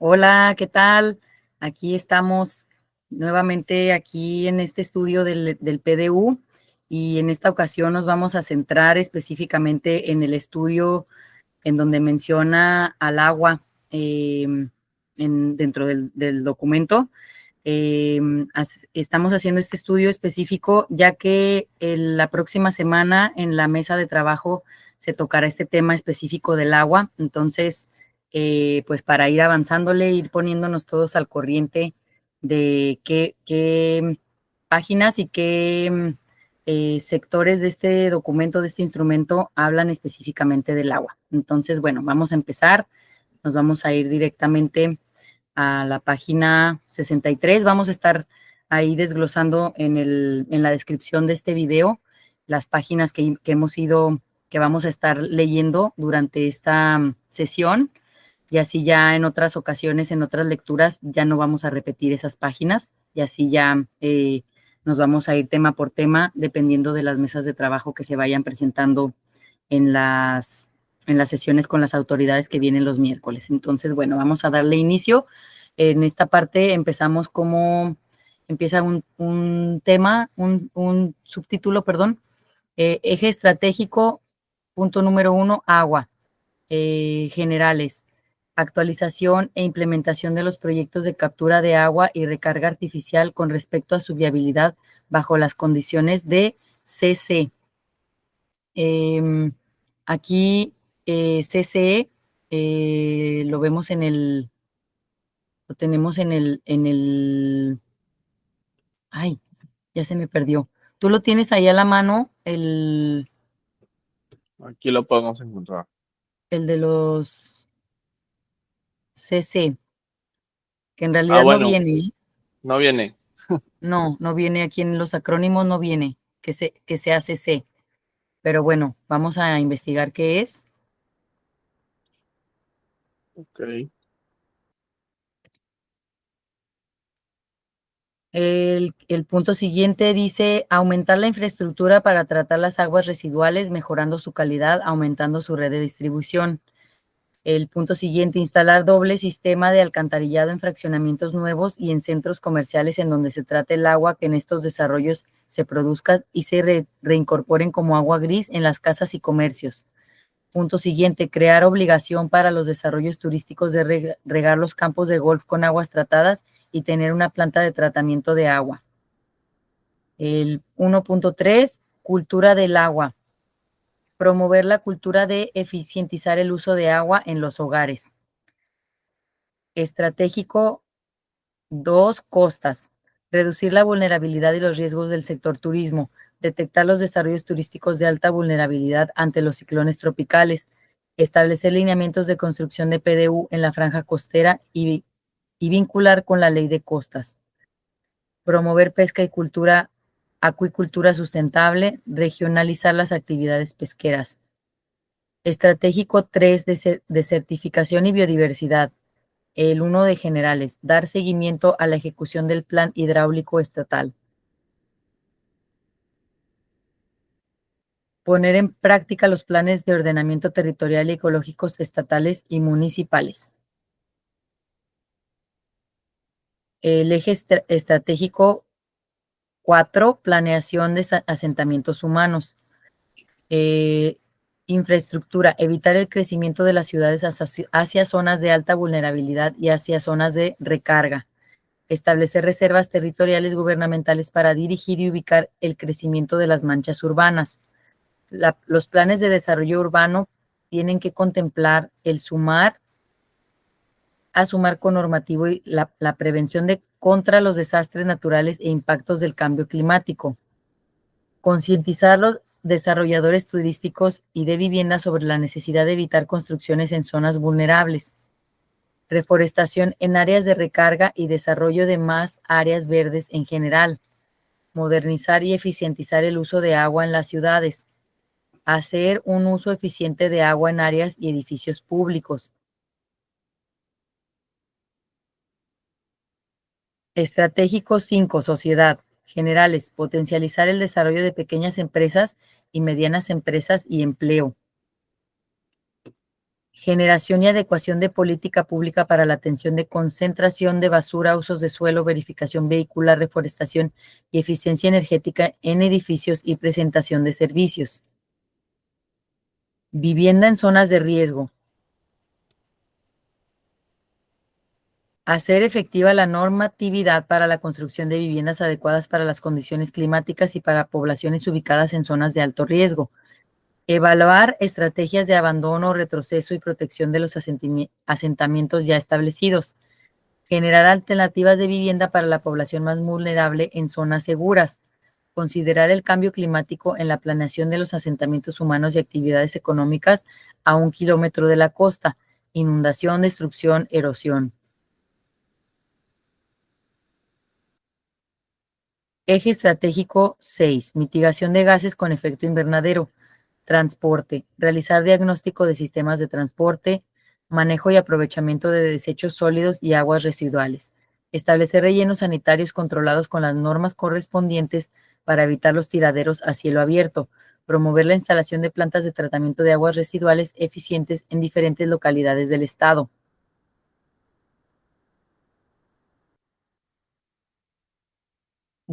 Hola, ¿qué tal? Aquí estamos nuevamente aquí en este estudio del PDU y en esta ocasión nos vamos a centrar específicamente en el estudio en donde menciona al agua dentro del documento. Estamos haciendo este estudio específico ya que la próxima semana en la mesa de trabajo se tocará este tema específico del agua. Entonces, pues para ir avanzándole, ir poniéndonos todos al corriente de qué páginas y qué sectores de este documento, de este instrumento, hablan específicamente del agua. Entonces, bueno, vamos a empezar. Nos vamos a ir directamente a la página 63. Vamos a estar ahí desglosando en la descripción de este video las páginas que vamos a estar leyendo durante esta sesión, y así ya en otras ocasiones, en otras lecturas, ya no vamos a repetir esas páginas, y así ya nos vamos a ir tema por tema, dependiendo de las mesas de trabajo que se vayan presentando en las sesiones con las autoridades que vienen los miércoles. Entonces, bueno, vamos a darle inicio. En esta parte empezamos empieza un tema, un subtítulo, perdón, eje estratégico, punto número 1, agua, generales, actualización e implementación de los proyectos de captura de agua y recarga artificial con respecto a su viabilidad bajo las condiciones de CC. Aquí CCE lo vemos lo tenemos ay, ya se me perdió. ¿Tú lo tienes ahí a la mano, Aquí lo podemos encontrar. el de los CC? Que en realidad no Bueno, viene, no viene. no viene aquí en los acrónimos, no viene, que sea CC. Pero bueno, vamos a investigar qué es. Ok. El punto siguiente dice aumentar la infraestructura para tratar las aguas residuales, mejorando su calidad, aumentando su red de distribución. El punto siguiente, instalar doble sistema de alcantarillado en fraccionamientos nuevos y en centros comerciales en donde se trate el agua que en estos desarrollos se produzca y se reincorporen como agua gris en las casas y comercios. Punto siguiente, crear obligación para los desarrollos turísticos de regar los campos de golf con aguas tratadas y tener una planta de tratamiento de agua. El 1.3, cultura del agua. Promover la cultura de eficientizar el uso de agua en los hogares. Estratégico 2, costas. Reducir la vulnerabilidad y los riesgos del sector turismo. Detectar los desarrollos turísticos de alta vulnerabilidad ante los ciclones tropicales. Establecer lineamientos de construcción de PDU en la franja costera y vincular con la ley de costas. Promover pesca y acuicultura sustentable, regionalizar las actividades pesqueras. Estratégico 3, de certificación y biodiversidad. El 1 de generales, dar seguimiento a la ejecución del plan hidráulico estatal. Poner en práctica los planes de ordenamiento territorial y ecológicos estatales y municipales. El eje estratégico 4, planeación de asentamientos humanos. Infraestructura, evitar el crecimiento de las ciudades hacia zonas de alta vulnerabilidad y hacia zonas de recarga. Establecer reservas territoriales gubernamentales para dirigir y ubicar el crecimiento de las manchas urbanas. Los planes de desarrollo urbano tienen que contemplar sumar con normativo y la prevención contra los desastres naturales e impactos del cambio climático. Concientizar a los desarrolladores turísticos y de vivienda sobre la necesidad de evitar construcciones en zonas vulnerables. Reforestación en áreas de recarga y desarrollo de más áreas verdes en general. Modernizar y eficientizar el uso de agua en las ciudades. Hacer un uso eficiente de agua en áreas y edificios públicos. Estratégico 5, sociedad. Generales, potencializar el desarrollo de pequeñas empresas y medianas empresas y empleo. generación y adecuación de política pública para la atención de concentración de basura, usos de suelo, verificación vehicular, reforestación y eficiencia energética en edificios y presentación de servicios. Vivienda en zonas de riesgo. Hacer efectiva la normatividad para la construcción de viviendas adecuadas para las condiciones climáticas y para poblaciones ubicadas en zonas de alto riesgo. Evaluar estrategias de abandono, retroceso y protección de los asentamientos ya establecidos. Generar alternativas de vivienda para la población más vulnerable en zonas seguras. Considerar el cambio climático en la planeación de los asentamientos humanos y actividades económicas a 1 kilómetro de la costa. Inundación, destrucción, erosión. Eje estratégico 6. Mitigación de gases con efecto invernadero. Transporte. Realizar diagnóstico de sistemas de transporte, manejo y aprovechamiento de desechos sólidos y aguas residuales. Establecer rellenos sanitarios controlados con las normas correspondientes para evitar los tiraderos a cielo abierto. Promover la instalación de plantas de tratamiento de aguas residuales eficientes en diferentes localidades del estado.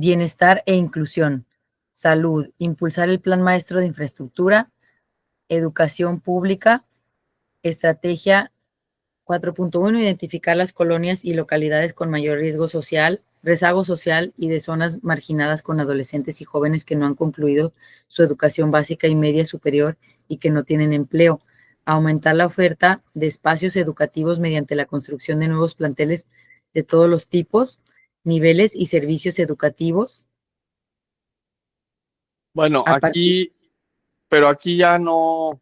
Bienestar e inclusión. Salud. Impulsar el Plan Maestro de Infraestructura. Educación pública. Estrategia 4.1. Identificar las colonias y localidades con mayor rezago social y de zonas marginadas con adolescentes y jóvenes que no han concluido su educación básica y media superior y que no tienen empleo. Aumentar la oferta de espacios educativos mediante la construcción de nuevos planteles de todos los tipos, niveles y servicios educativos. Bueno, A partir, pero aquí ya no.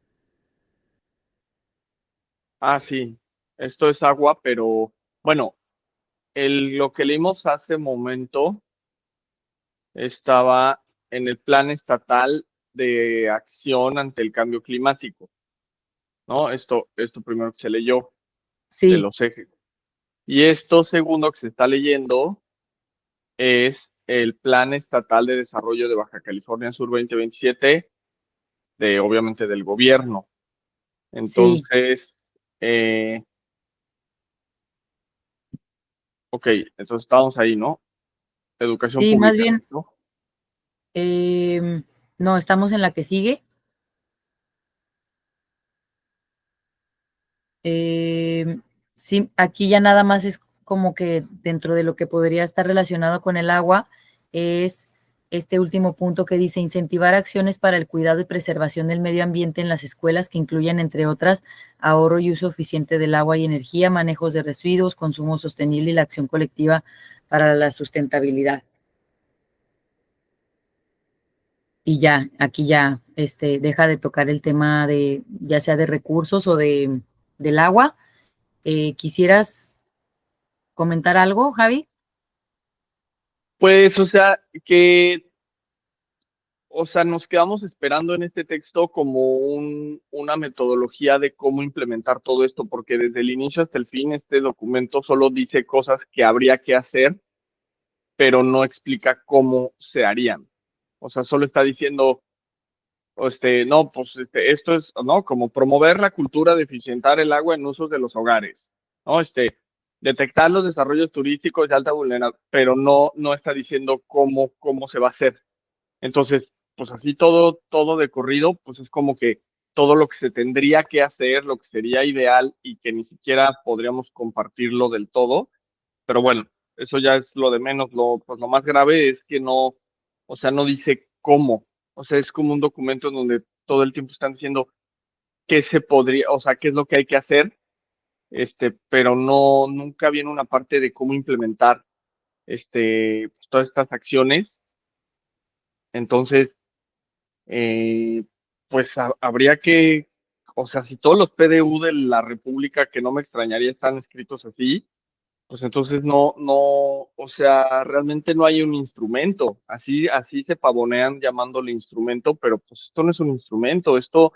Ah, sí, esto es agua, pero bueno, lo que leímos hace momento estaba en el Plan Estatal de Acción ante el Cambio Climático, ¿no? Esto primero que se leyó de sí, los ejes. Y esto segundo que se está leyendo es el Plan Estatal de Desarrollo de Baja California Sur 2027, obviamente del gobierno. sí, Entonces, ok, entonces estamos ahí, ¿no? Educación sí, más pública, bien, ¿no? no, estamos en la que sigue. Eh, sí, aquí ya nada más es como que dentro de lo que podría estar relacionado con el agua es este último punto que dice incentivar acciones para el cuidado y preservación del medio ambiente en las escuelas que incluyan, entre otras, ahorro y uso eficiente del agua y energía, manejos de residuos, consumo sostenible y la acción colectiva para la sustentabilidad. Y ya, aquí ya deja de tocar el tema de ya sea de recursos o del agua. ¿Quisieras comentar algo, Javi? Pues, o sea, nos quedamos esperando en este texto como una metodología de cómo implementar todo esto, porque desde el inicio hasta el fin este documento solo dice cosas que habría que hacer, pero no explica cómo se harían. O sea, solo está diciendo, no, pues esto es, ¿no? Como promover la cultura de eficientar el agua en usos de los hogares, ¿no? Detectar los desarrollos turísticos de alta vulnerabilidad, pero no está diciendo cómo se va a hacer. Entonces, pues así todo de corrido, pues es como que todo lo que se tendría que hacer, lo que sería ideal y que ni siquiera podríamos compartirlo del todo. Pero bueno, eso ya es lo de menos. Pues lo más grave es que no, o sea, no dice cómo. O sea, es como un documento en donde todo el tiempo están diciendo qué se podría, o sea, qué es lo que hay que hacer, pero nunca viene una parte de cómo implementar, todas estas acciones. Entonces, eh, pues habría que, o sea, si todos los PDU de la República, que no me extrañaría, están escritos así, pues entonces o sea, realmente no hay un instrumento. Así se pavonean llamándole instrumento, pero pues esto no es un instrumento, esto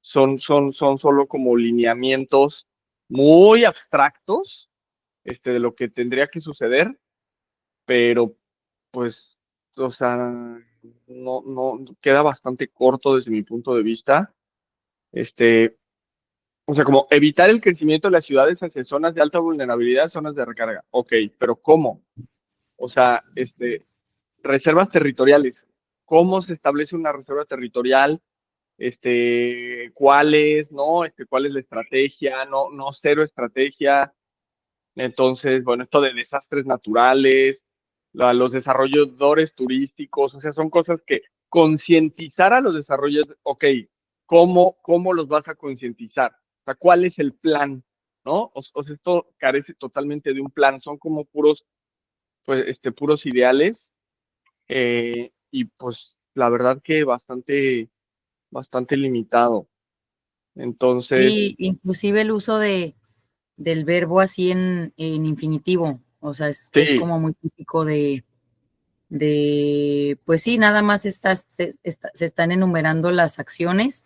son solo como lineamientos muy abstractos, de lo que tendría que suceder, pero pues, o sea, no queda bastante corto desde mi punto de vista. Este, O sea, como evitar el crecimiento de las ciudades hacia zonas de alta vulnerabilidad, zonas de recarga. Ok, pero ¿cómo? O sea, reservas territoriales. ¿Cómo se establece una reserva territorial? ¿Cuál es, no? ¿Cuál es la estrategia? No, no, cero estrategia. Entonces, bueno, esto de desastres naturales, los desarrolladores turísticos, o sea, son cosas que concientizar a los desarrolladores, ok, ¿cómo los vas a concientizar? O sea, ¿cuál es el plan? ¿No? O sea, esto carece totalmente de un plan, son como puros, pues, puros ideales, y pues la verdad que bastante limitado. Entonces, Sí, inclusive el uso del verbo así en infinitivo, o sea, es sí, como muy típico pues sí, nada más se están enumerando las acciones,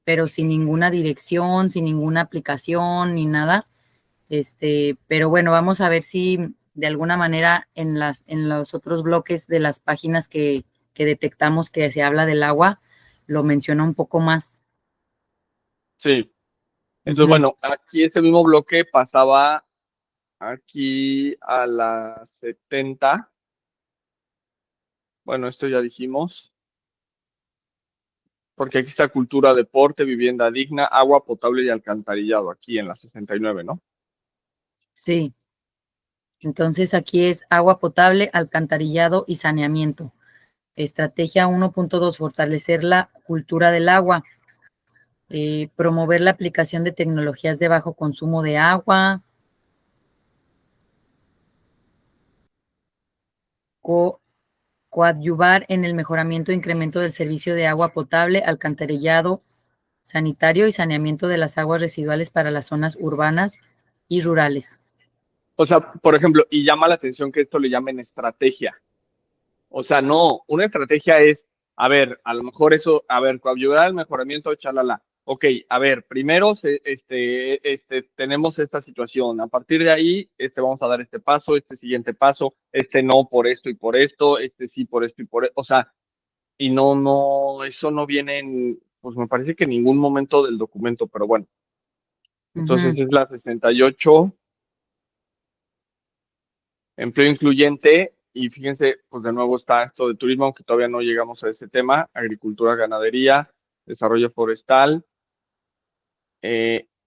pero sin ninguna dirección, sin ninguna aplicación ni nada. Pero bueno, vamos a ver si de alguna manera en los otros bloques de las páginas que detectamos que se habla del agua, lo menciona un poco más. sí. Entonces, Ujú. bueno, aquí este mismo bloque pasaba aquí a las 70. Bueno, esto ya dijimos, porque aquí está cultura, deporte, vivienda digna, agua potable y alcantarillado, aquí en la 69, ¿no? Sí, entonces aquí es agua potable, alcantarillado y saneamiento. Estrategia 1.2, fortalecer la cultura del agua. Promover la aplicación de tecnologías de bajo consumo de agua. Co- Coadyuvar en el mejoramiento e incremento del servicio de agua potable, alcantarillado, sanitario y saneamiento de las aguas residuales para las zonas urbanas y rurales. O sea, por ejemplo, y llama la atención que esto le llamen estrategia. O sea, no, una estrategia es, a ver, a lo mejor eso, a ver, ayudar al mejoramiento, chalala. Ok, a ver, primero tenemos esta situación. A partir de ahí, vamos a dar este paso, este siguiente paso, no por esto y por esto, sí por esto y por esto. O sea, y no, no, eso no viene pues me parece que en ningún momento del documento, pero bueno. Entonces Ujú. es la 68, empleo incluyente, y fíjense, pues de nuevo está esto de turismo, aunque todavía no llegamos a ese tema, agricultura, ganadería, desarrollo forestal,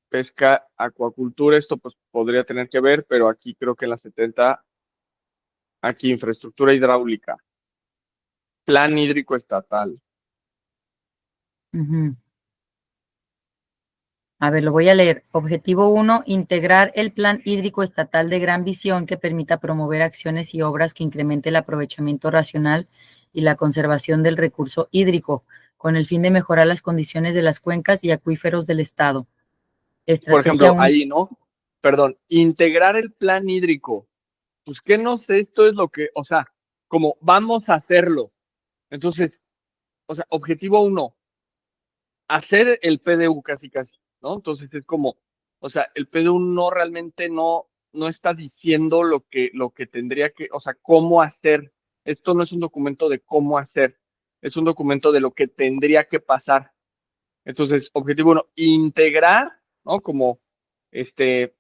pesca, acuacultura, esto pues podría tener que ver, pero aquí creo que en la 70, aquí infraestructura hidráulica, plan hídrico estatal. Ujú. A ver, lo voy a leer. Objetivo 1, integrar el Plan Hídrico Estatal de Gran Visión que permita promover acciones y obras que incremente el aprovechamiento racional y la conservación del recurso hídrico, con el fin de mejorar las condiciones de las cuencas y acuíferos del Estado. Por Estrategia ejemplo, 1. ahí, ¿no? Perdón, integrar el plan hídrico. Pues que no sé, esto es lo que, o sea, como vamos a hacerlo. Entonces, o sea, objetivo 1, hacer el PDU casi casi, ¿no? Entonces es como, o sea, el PDU no realmente no está diciendo lo que tendría que, o sea, cómo hacer. Esto no es un documento de cómo hacer, es un documento de lo que tendría que pasar. Entonces, objetivo 1, integrar, ¿no? Como este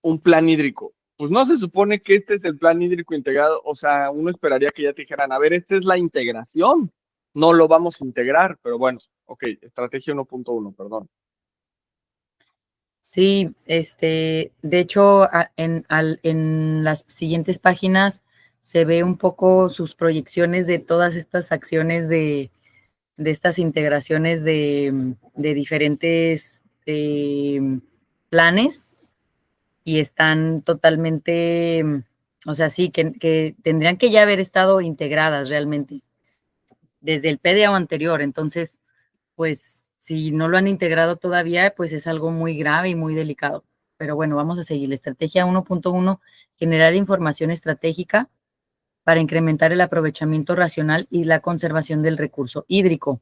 un plan hídrico. Pues no se supone que este es el plan hídrico integrado, o sea, uno esperaría que ya te dijeran, a ver, esta es la integración, no lo vamos a integrar, pero bueno, ok, estrategia 1.1, perdón. Sí, de hecho, en las siguientes páginas se ve un poco sus proyecciones de todas estas acciones de estas integraciones de diferentes planes y están totalmente, o sea, sí, que tendrían que ya haber estado integradas realmente desde el PDA o anterior. Entonces, pues si no lo han integrado todavía, pues es algo muy grave y muy delicado. Pero bueno, vamos a seguir. La estrategia 1.1, generar información estratégica para incrementar el aprovechamiento racional y la conservación del recurso hídrico,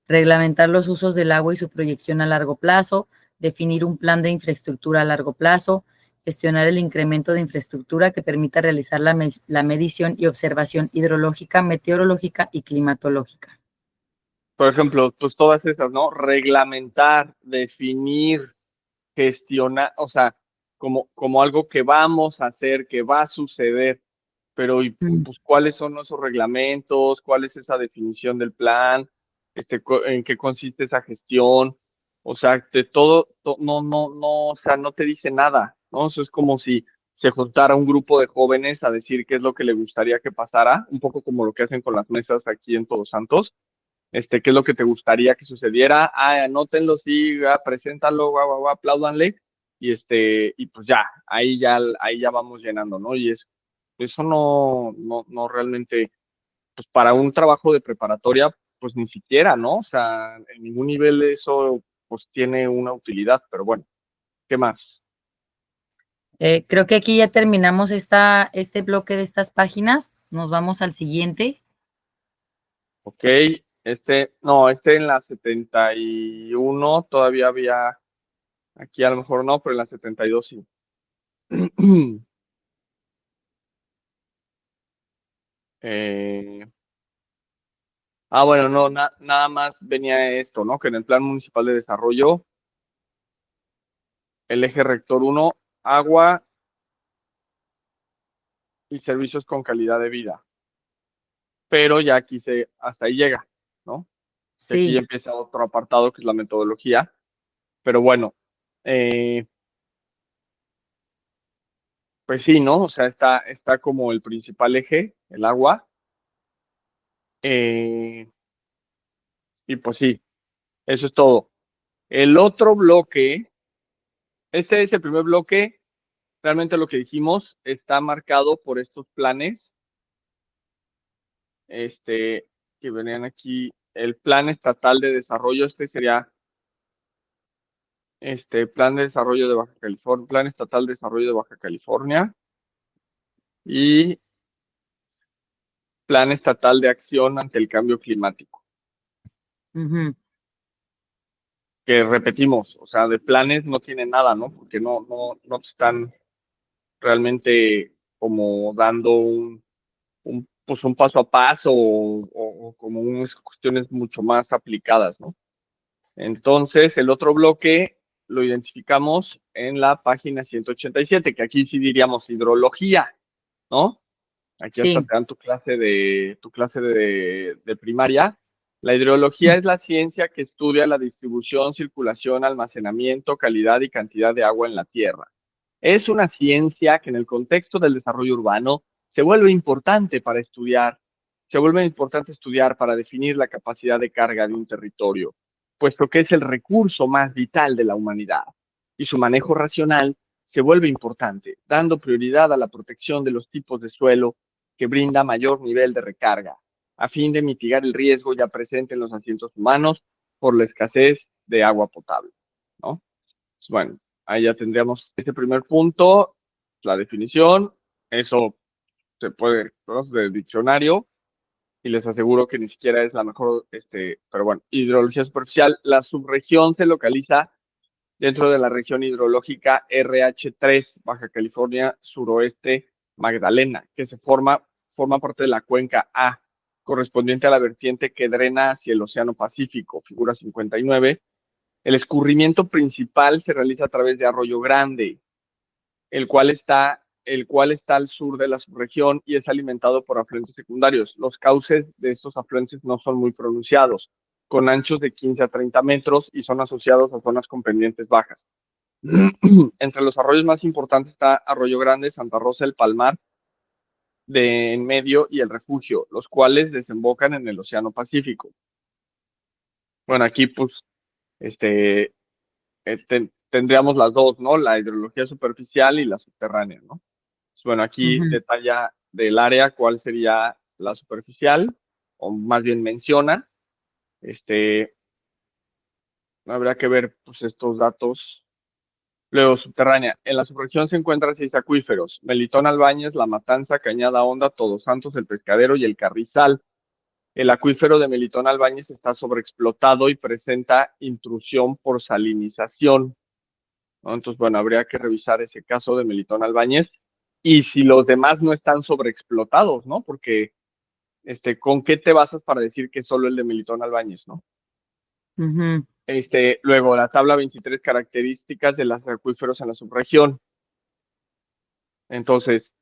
reglamentar los usos del agua y su proyección a largo plazo, definir un plan de infraestructura a largo plazo, gestionar el incremento de infraestructura que permita realizar la medición y observación hidrológica, meteorológica y climatológica. Por ejemplo, pues todas esas, ¿no? Reglamentar, definir, gestionar, o sea, como algo que vamos a hacer, que va a suceder, pero y, Mm. pues cuáles son esos reglamentos, cuál es esa definición del plan, en qué consiste esa gestión, o sea, de todo, no, o sea, no te dice nada, ¿no? Eso es como si se juntara un grupo de jóvenes a decir qué es lo que le gustaría que pasara, un poco como lo que hacen con las mesas aquí en Todos Santos, qué es lo que te gustaría que sucediera, anótenlo, sí, preséntalo, guau, guau, guau, apláudanle, y pues ya, ahí ya vamos llenando, ¿no? Y eso no realmente, pues para un trabajo de preparatoria, pues ni siquiera, ¿no? O sea, en ningún nivel eso, pues tiene una utilidad, pero bueno, ¿qué más? Creo que aquí ya terminamos este bloque de estas páginas. Nos vamos al siguiente. Ok, no, en la 71 todavía había, aquí a lo mejor no, pero en la 72 sí. Eh, bueno, no, nada más venía esto, ¿no? Que en el Plan Municipal de Desarrollo, el eje rector uno, agua y servicios con calidad de vida. Pero ya aquí hasta ahí llega, ¿no? Y aquí ya Sí, empieza otro apartado que es la metodología. Pero bueno, eh, pues sí, ¿no? O sea, está como el principal eje, el agua. eh, y pues sí, eso es todo. El otro bloque, este es el primer bloque. Realmente lo que dijimos está marcado por estos planes, que venían aquí, el Plan Estatal de Desarrollo, sería Plan de Desarrollo de Baja California, Plan Estatal de Desarrollo de Baja California y Plan Estatal de Acción ante el Cambio Climático, ujú, que repetimos, o sea, de planes no tienen nada, ¿no? Porque no te están realmente como dando pues un paso a paso o como unas cuestiones mucho más aplicadas, ¿no? Entonces, el otro bloque lo identificamos en la página 187, que aquí sí diríamos hidrología, ¿no? Aquí hasta sí, te dan tu clase de primaria. La hidrología es la ciencia que estudia la distribución, circulación, almacenamiento, calidad y cantidad de agua en la Tierra. Es una ciencia que en el contexto del desarrollo urbano se vuelve importante estudiar para definir la capacidad de carga de un territorio, puesto que es el recurso más vital de la humanidad, y su manejo racional se vuelve importante, dando prioridad a la protección de los tipos de suelo que brinda mayor nivel de recarga, a fin de mitigar el riesgo ya presente en los asientos humanos por la escasez de agua potable, ¿no? Pues bueno, ahí ya tendríamos este primer punto, la definición, eso se puede, ¿no? Del diccionario, y les aseguro que ni siquiera es la mejor, pero bueno, hidrología superficial, la subregión se localiza dentro de la región hidrológica RH3, Baja California Suroeste Magdalena, que forma parte de la cuenca A, correspondiente a la vertiente que drena hacia el Océano Pacífico, figura 59. El escurrimiento principal se realiza a través de Arroyo Grande, el cual está al sur de la subregión y es alimentado por afluentes secundarios. Los cauces de estos afluentes no son muy pronunciados, con anchos de 15 a 30 metros y son asociados a zonas con pendientes bajas. Entre los arroyos más importantes está Arroyo Grande, Santa Rosa, El Palmar, de en medio y El Refugio, los cuales desembocan en el Océano Pacífico. Bueno, aquí pues este, tendríamos las dos, ¿no? La hidrología superficial y la subterránea, ¿no? Pues, bueno, aquí ujú, detalla del área cuál sería la superficial, o más bien menciona. Este, Habrá que ver pues, estos datos. Luego, subterránea. En la subregión se encuentran 6 acuíferos: Melitón Albáñez, La Matanza, Cañada Honda, Todos Santos, El Pescadero y El Carrizal. El acuífero de Melitón Albáñez está sobreexplotado y presenta intrusión por salinización, ¿no? Entonces, bueno, habría que revisar ese caso de Melitón Albáñez y si los demás no están sobreexplotados, ¿no? Porque ¿con qué te basas para decir que solo el de Melitón Albáñez, no? Ujú, Luego, la tabla 23, características de los acuíferos en la subregión. Entonces,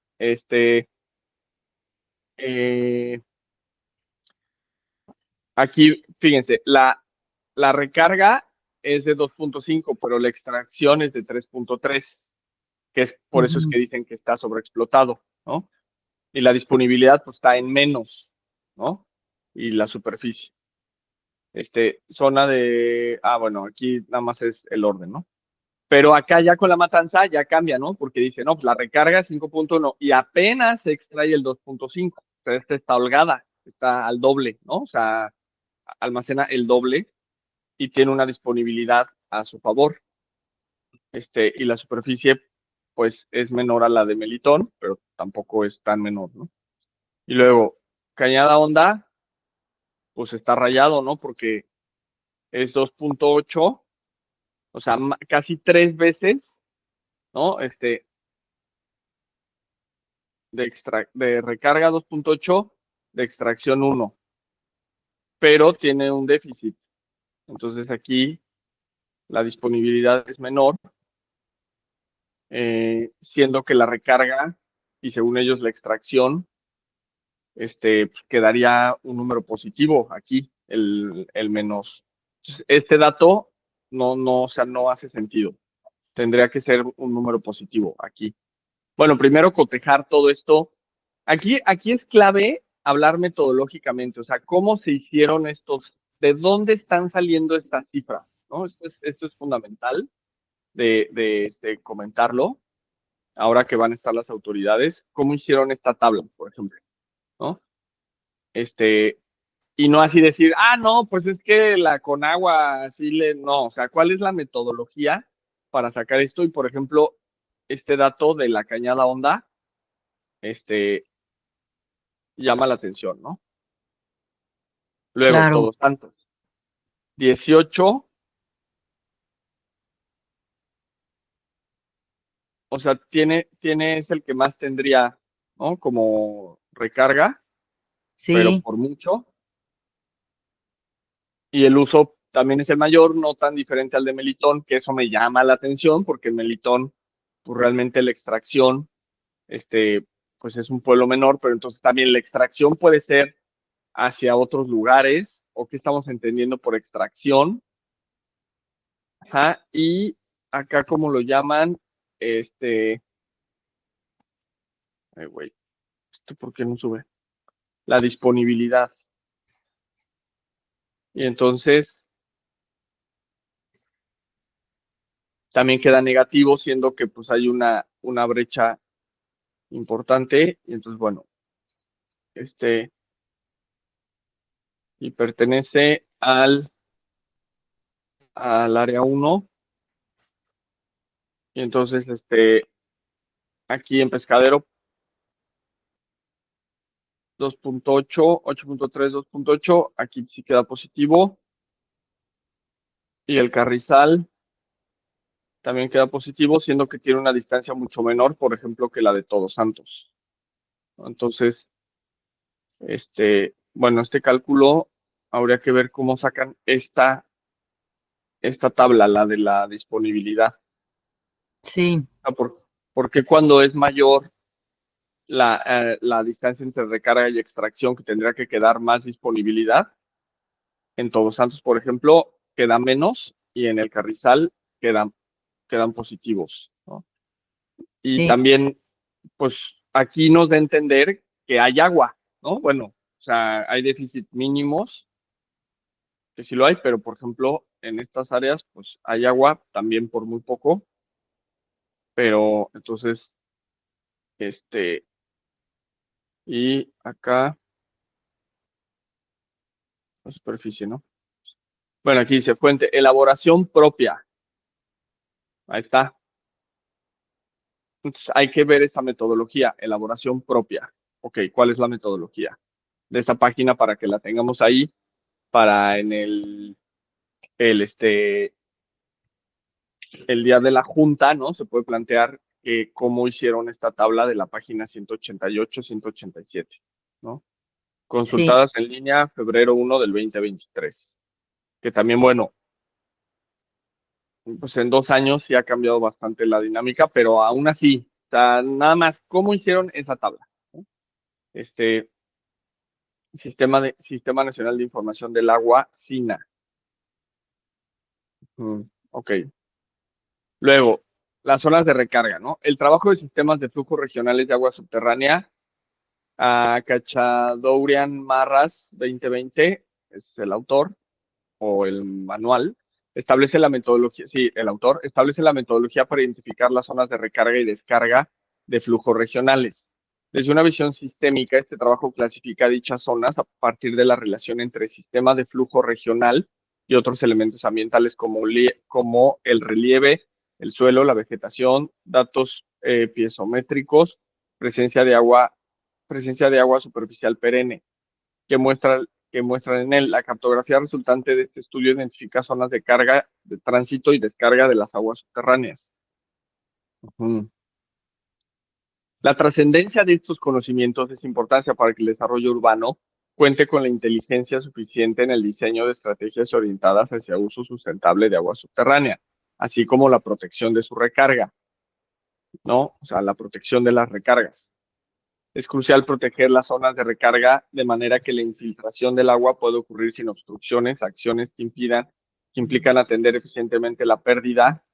eh, aquí, fíjense, la recarga es de 2.5, pero la extracción es de 3.3, que es por eso es ujú. que dicen que está sobreexplotado, ¿no? Y la disponibilidad pues está en menos, ¿no? Y la superficie. Zona de, bueno, aquí nada más es el orden, ¿no? Pero acá ya con la matanza ya cambia, ¿no? Porque dice, no, pues la recarga es 5.1 y apenas se extrae el 2.5. Pero esta está holgada, está al doble, ¿no? O sea, almacena el doble y tiene una disponibilidad a su favor. Y la superficie, pues, es menor a la de Melitón, pero tampoco es tan menor, ¿no? Y luego, Cañada Honda, pues está rayado, ¿no? Porque es 2.8, o sea, casi 3 veces, ¿no? De recarga 2.8, de extracción 1, pero tiene un déficit. Entonces aquí la disponibilidad es menor, siendo que la recarga y según ellos la extracción, pues quedaría un número positivo aquí, el menos. Este dato o sea, no hace sentido. Tendría que ser un número positivo aquí. Bueno, primero cotejar todo esto. Aquí es clave hablar metodológicamente, o sea, cómo se hicieron de dónde están saliendo estas cifras, ¿no? Esto es fundamental de comentarlo, ahora que van a estar las autoridades, cómo hicieron esta tabla, por ejemplo, ¿no? Y no así decir, no, pues es que la Conagua no, o sea, ¿cuál es la metodología para sacar esto? Y, por ejemplo, este dato de la Cañada Honda, llama la atención, ¿no? Luego, Claro, Todos Santos, 18, o sea, es el que más tendría, ¿no? Como recarga, pero sí, por mucho. Y el uso también es el mayor, no tan diferente al de Melitón, que eso me llama la atención, porque en Melitón, pues realmente la extracción, pues es un pueblo menor, pero entonces también la extracción puede ser hacia otros lugares, o qué estamos entendiendo por extracción. Ajá, y acá como lo llaman, ay, güey, ¿esto por qué no sube? La disponibilidad. Y entonces también queda negativo, siendo que pues hay una brecha importante. Y entonces, bueno, y pertenece al área 1. Y entonces, aquí en Pescadero 2.8, 8.3, 2.8, aquí sí queda positivo. Y el Carrizal también queda positivo, siendo que tiene una distancia mucho menor, por ejemplo, que la de Todos Santos. Entonces, bueno, este cálculo habría que ver cómo sacan esta tabla, la de la disponibilidad. sí, Porque cuando es mayor la distancia entre recarga y extracción, que tendría que quedar más disponibilidad, en Todos Santos, por ejemplo, queda menos y en el Carrizal quedan positivos, ¿no? Y sí, también, pues aquí nos da a entender que hay agua, ¿no? Bueno, o sea, hay déficit mínimos, que sí lo hay, pero por ejemplo, en estas áreas, pues hay agua también por muy poco, pero entonces, y acá, la superficie, ¿no? Bueno, aquí dice fuente, elaboración propia. Ahí está. Entonces, hay que ver esta metodología, elaboración propia. Ok, ¿cuál es la metodología de esta página para que la tengamos ahí para en el día de la junta, ¿no? Se puede plantear cómo hicieron esta tabla de la página 188, 187, ¿no? Sí, consultadas en línea febrero 1 del 2023. Que también, bueno, pues en 2 años sí ha cambiado bastante la dinámica, pero aún así, o sea, nada más, ¿cómo hicieron esa tabla? ¿No? Este, Sistema Nacional de Información del Agua, SINA. Ok. Luego, las zonas de recarga, ¿no? El trabajo de sistemas de flujo regionales de agua subterránea, a Cachadourian Marras 2020, es el autor, o el manual, establece la metodología, sí, el autor establece la metodología para identificar las zonas de recarga y descarga de flujos regionales. Desde una visión sistémica, este trabajo clasifica dichas zonas a partir de la relación entre sistemas de flujo regional y otros elementos ambientales como el relieve, el suelo, la vegetación, datos piezométricos, presencia de agua superficial perenne que muestra, que muestran en él. La cartografía resultante de este estudio identifica zonas de carga, de tránsito y descarga de las aguas subterráneas. Ujú. La trascendencia de estos conocimientos es importancia para que el desarrollo urbano cuente con la inteligencia suficiente en el diseño de estrategias orientadas hacia uso sustentable de agua subterránea, así como la protección de su recarga, ¿no? O sea, la protección de las recargas. Es crucial proteger las zonas de recarga de manera que la infiltración del agua pueda ocurrir sin obstrucciones, acciones que implican atender eficientemente la pérdida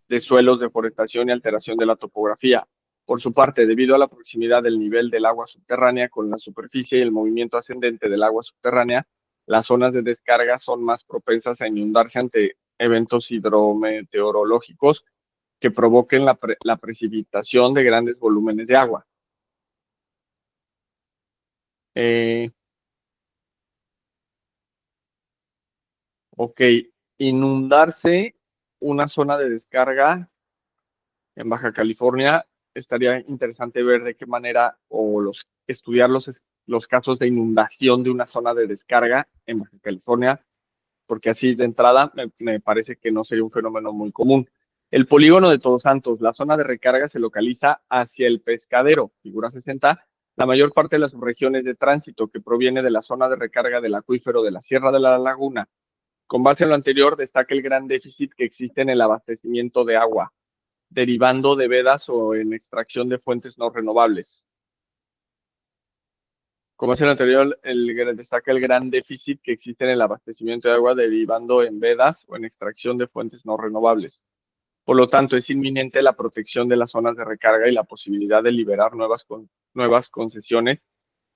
de suelos, deforestación y alteración de la topografía. Por su parte, debido a la proximidad del nivel del agua subterránea con la superficie y el movimiento ascendente del agua subterránea, las zonas de descarga son más propensas a inundarse ante eventos hidrometeorológicos que provoquen la precipitación de grandes volúmenes de agua. Eh, Ok, inundarse una zona de descarga en Baja California, estaría interesante ver de qué manera o estudiar los casos de inundación de una zona de descarga en Baja California, porque así de entrada me parece que no sería un fenómeno muy común. El polígono de Todos Santos, la zona de recarga se localiza hacia el pescadero, figura 60. La mayor parte de las subregiones de tránsito que proviene de la zona de recarga del acuífero de la Sierra de la Laguna. Con base en lo anterior, destaca el gran déficit que existe en el abastecimiento de agua, derivando de vedas o en extracción de fuentes no renovables. Con base en lo anterior, destaca el gran déficit que existe en el abastecimiento de agua, derivando en vedas o en extracción de fuentes no renovables. Por lo tanto, es inminente la protección de las zonas de recarga y la posibilidad de liberar nuevas concesiones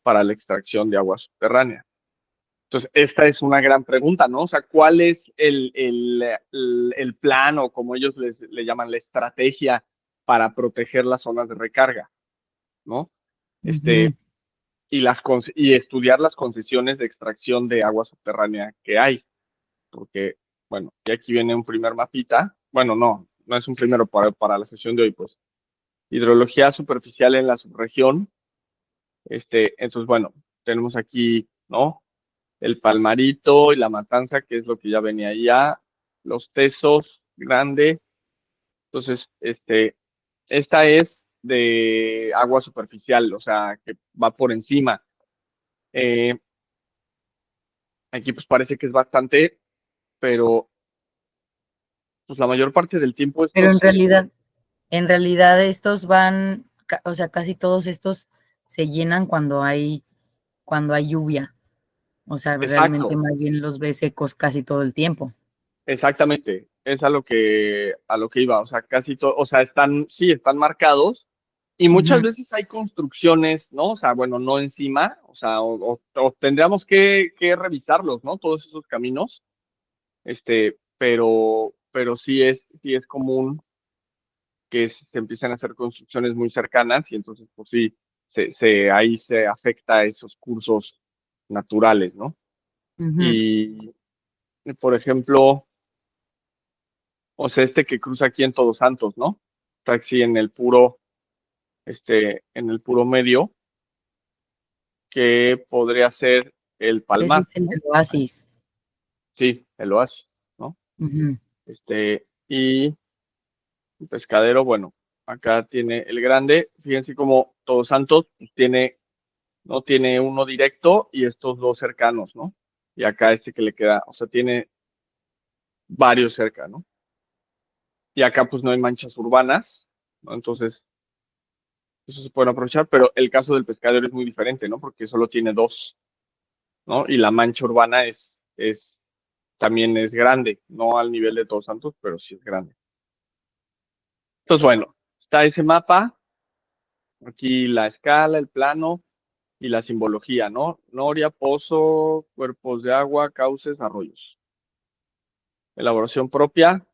para la extracción de agua subterránea. Entonces, esta es una gran pregunta, ¿no? O sea, ¿cuál es el plan o como ellos le llaman la estrategia para proteger las zonas de recarga, ¿no? ujú, Este, y estudiar las concesiones de extracción de agua subterránea que hay, porque, bueno, y aquí viene un primer mapita. Bueno, no es un primero para la sesión de hoy, pues. Hidrología superficial en la subregión. Entonces, bueno, tenemos aquí, ¿no? El Palmarito y la Matanza, que es lo que ya venía allá, los Tesos, Grande. Entonces, esta es de agua superficial, o sea, que va por encima. Eh, Aquí pues parece que es bastante, pero pues la mayor parte del tiempo pero estos, en realidad estos van, o sea, casi todos estos se llenan cuando hay lluvia. O sea, realmente exacto, más bien los ves secos casi todo el tiempo. exactamente, es a lo que iba, o sea, casi todo, o sea, sí, están marcados y muchas Ujú, veces hay construcciones, ¿no? O sea, bueno, no encima, o sea, o tendríamos que revisarlos, ¿no? Todos esos caminos, pero sí es común que se empiecen a hacer construcciones muy cercanas y entonces, pues sí, ahí se afecta a esos cursos naturales, ¿no? ujú. Y, por ejemplo, o sea, que cruza aquí en Todos Santos, ¿no? Está así en el puro medio, que podría ser el Ese Palmar, es el ¿no? del oasis. Sí, el oasis, ¿no? Ujú. Y el pescadero, bueno, acá tiene el grande. Fíjense cómo Todos Santos pues, tiene ¿no? Tiene uno directo y estos dos cercanos, ¿no? Y acá este que le queda, o sea, tiene varios cerca, ¿no? Y acá pues no hay manchas urbanas, ¿no? Entonces, eso se puede aprovechar, pero el caso del Pescadero es muy diferente, ¿no? Porque solo tiene dos, ¿no? Y la mancha urbana también es grande, no al nivel de Todos Santos, pero sí es grande. Entonces, bueno, está ese mapa, aquí la escala, el plano y la simbología, ¿no? Noria, pozo, cuerpos de agua, cauces, arroyos. Elaboración propia,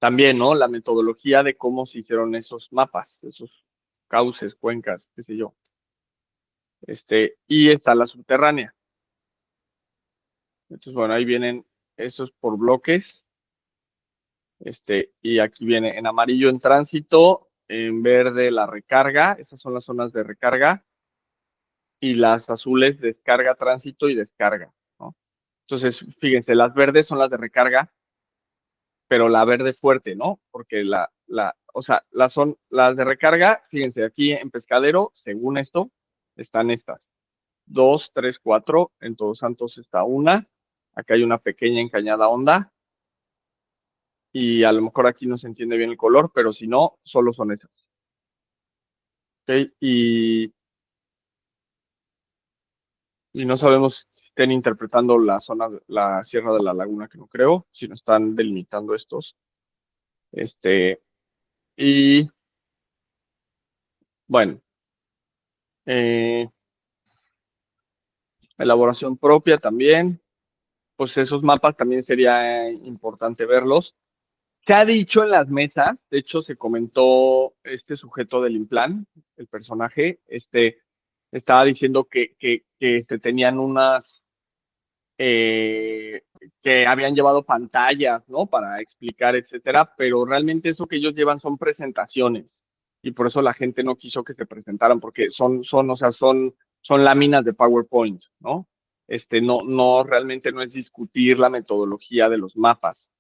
también, ¿no? La metodología de cómo se hicieron esos mapas, esos cauces, cuencas, qué sé yo. Y está la subterránea. Entonces, bueno, ahí vienen esos por bloques. Y aquí viene en amarillo en tránsito, en verde la recarga, esas son las zonas de recarga, y las azules descarga, tránsito y descarga, ¿no? Entonces, fíjense, las verdes son las de recarga, pero la verde fuerte, ¿no? Porque o sea, las de recarga, fíjense, aquí en Pescadero, según esto, están estas. 2, 3, 4, en Todos Santos está una, acá hay una pequeña en Cañada Honda, y a lo mejor aquí no se entiende bien el color, pero si no, solo son esas. ¿Ok? Y no sabemos si estén interpretando la zona, la Sierra de la Laguna, que no creo, si no están delimitando estos. Y bueno, eh, elaboración propia también, pues esos mapas también sería importante verlos. Se ha dicho en las mesas, de hecho se comentó este sujeto del Implan, el personaje, estaba diciendo que tenían unas, que habían llevado pantallas, ¿no? Para explicar, etcétera, pero realmente eso que ellos llevan son presentaciones y por eso la gente no quiso que se presentaran porque o sea, son láminas de PowerPoint, ¿no? No, realmente no es discutir la metodología de los mapas,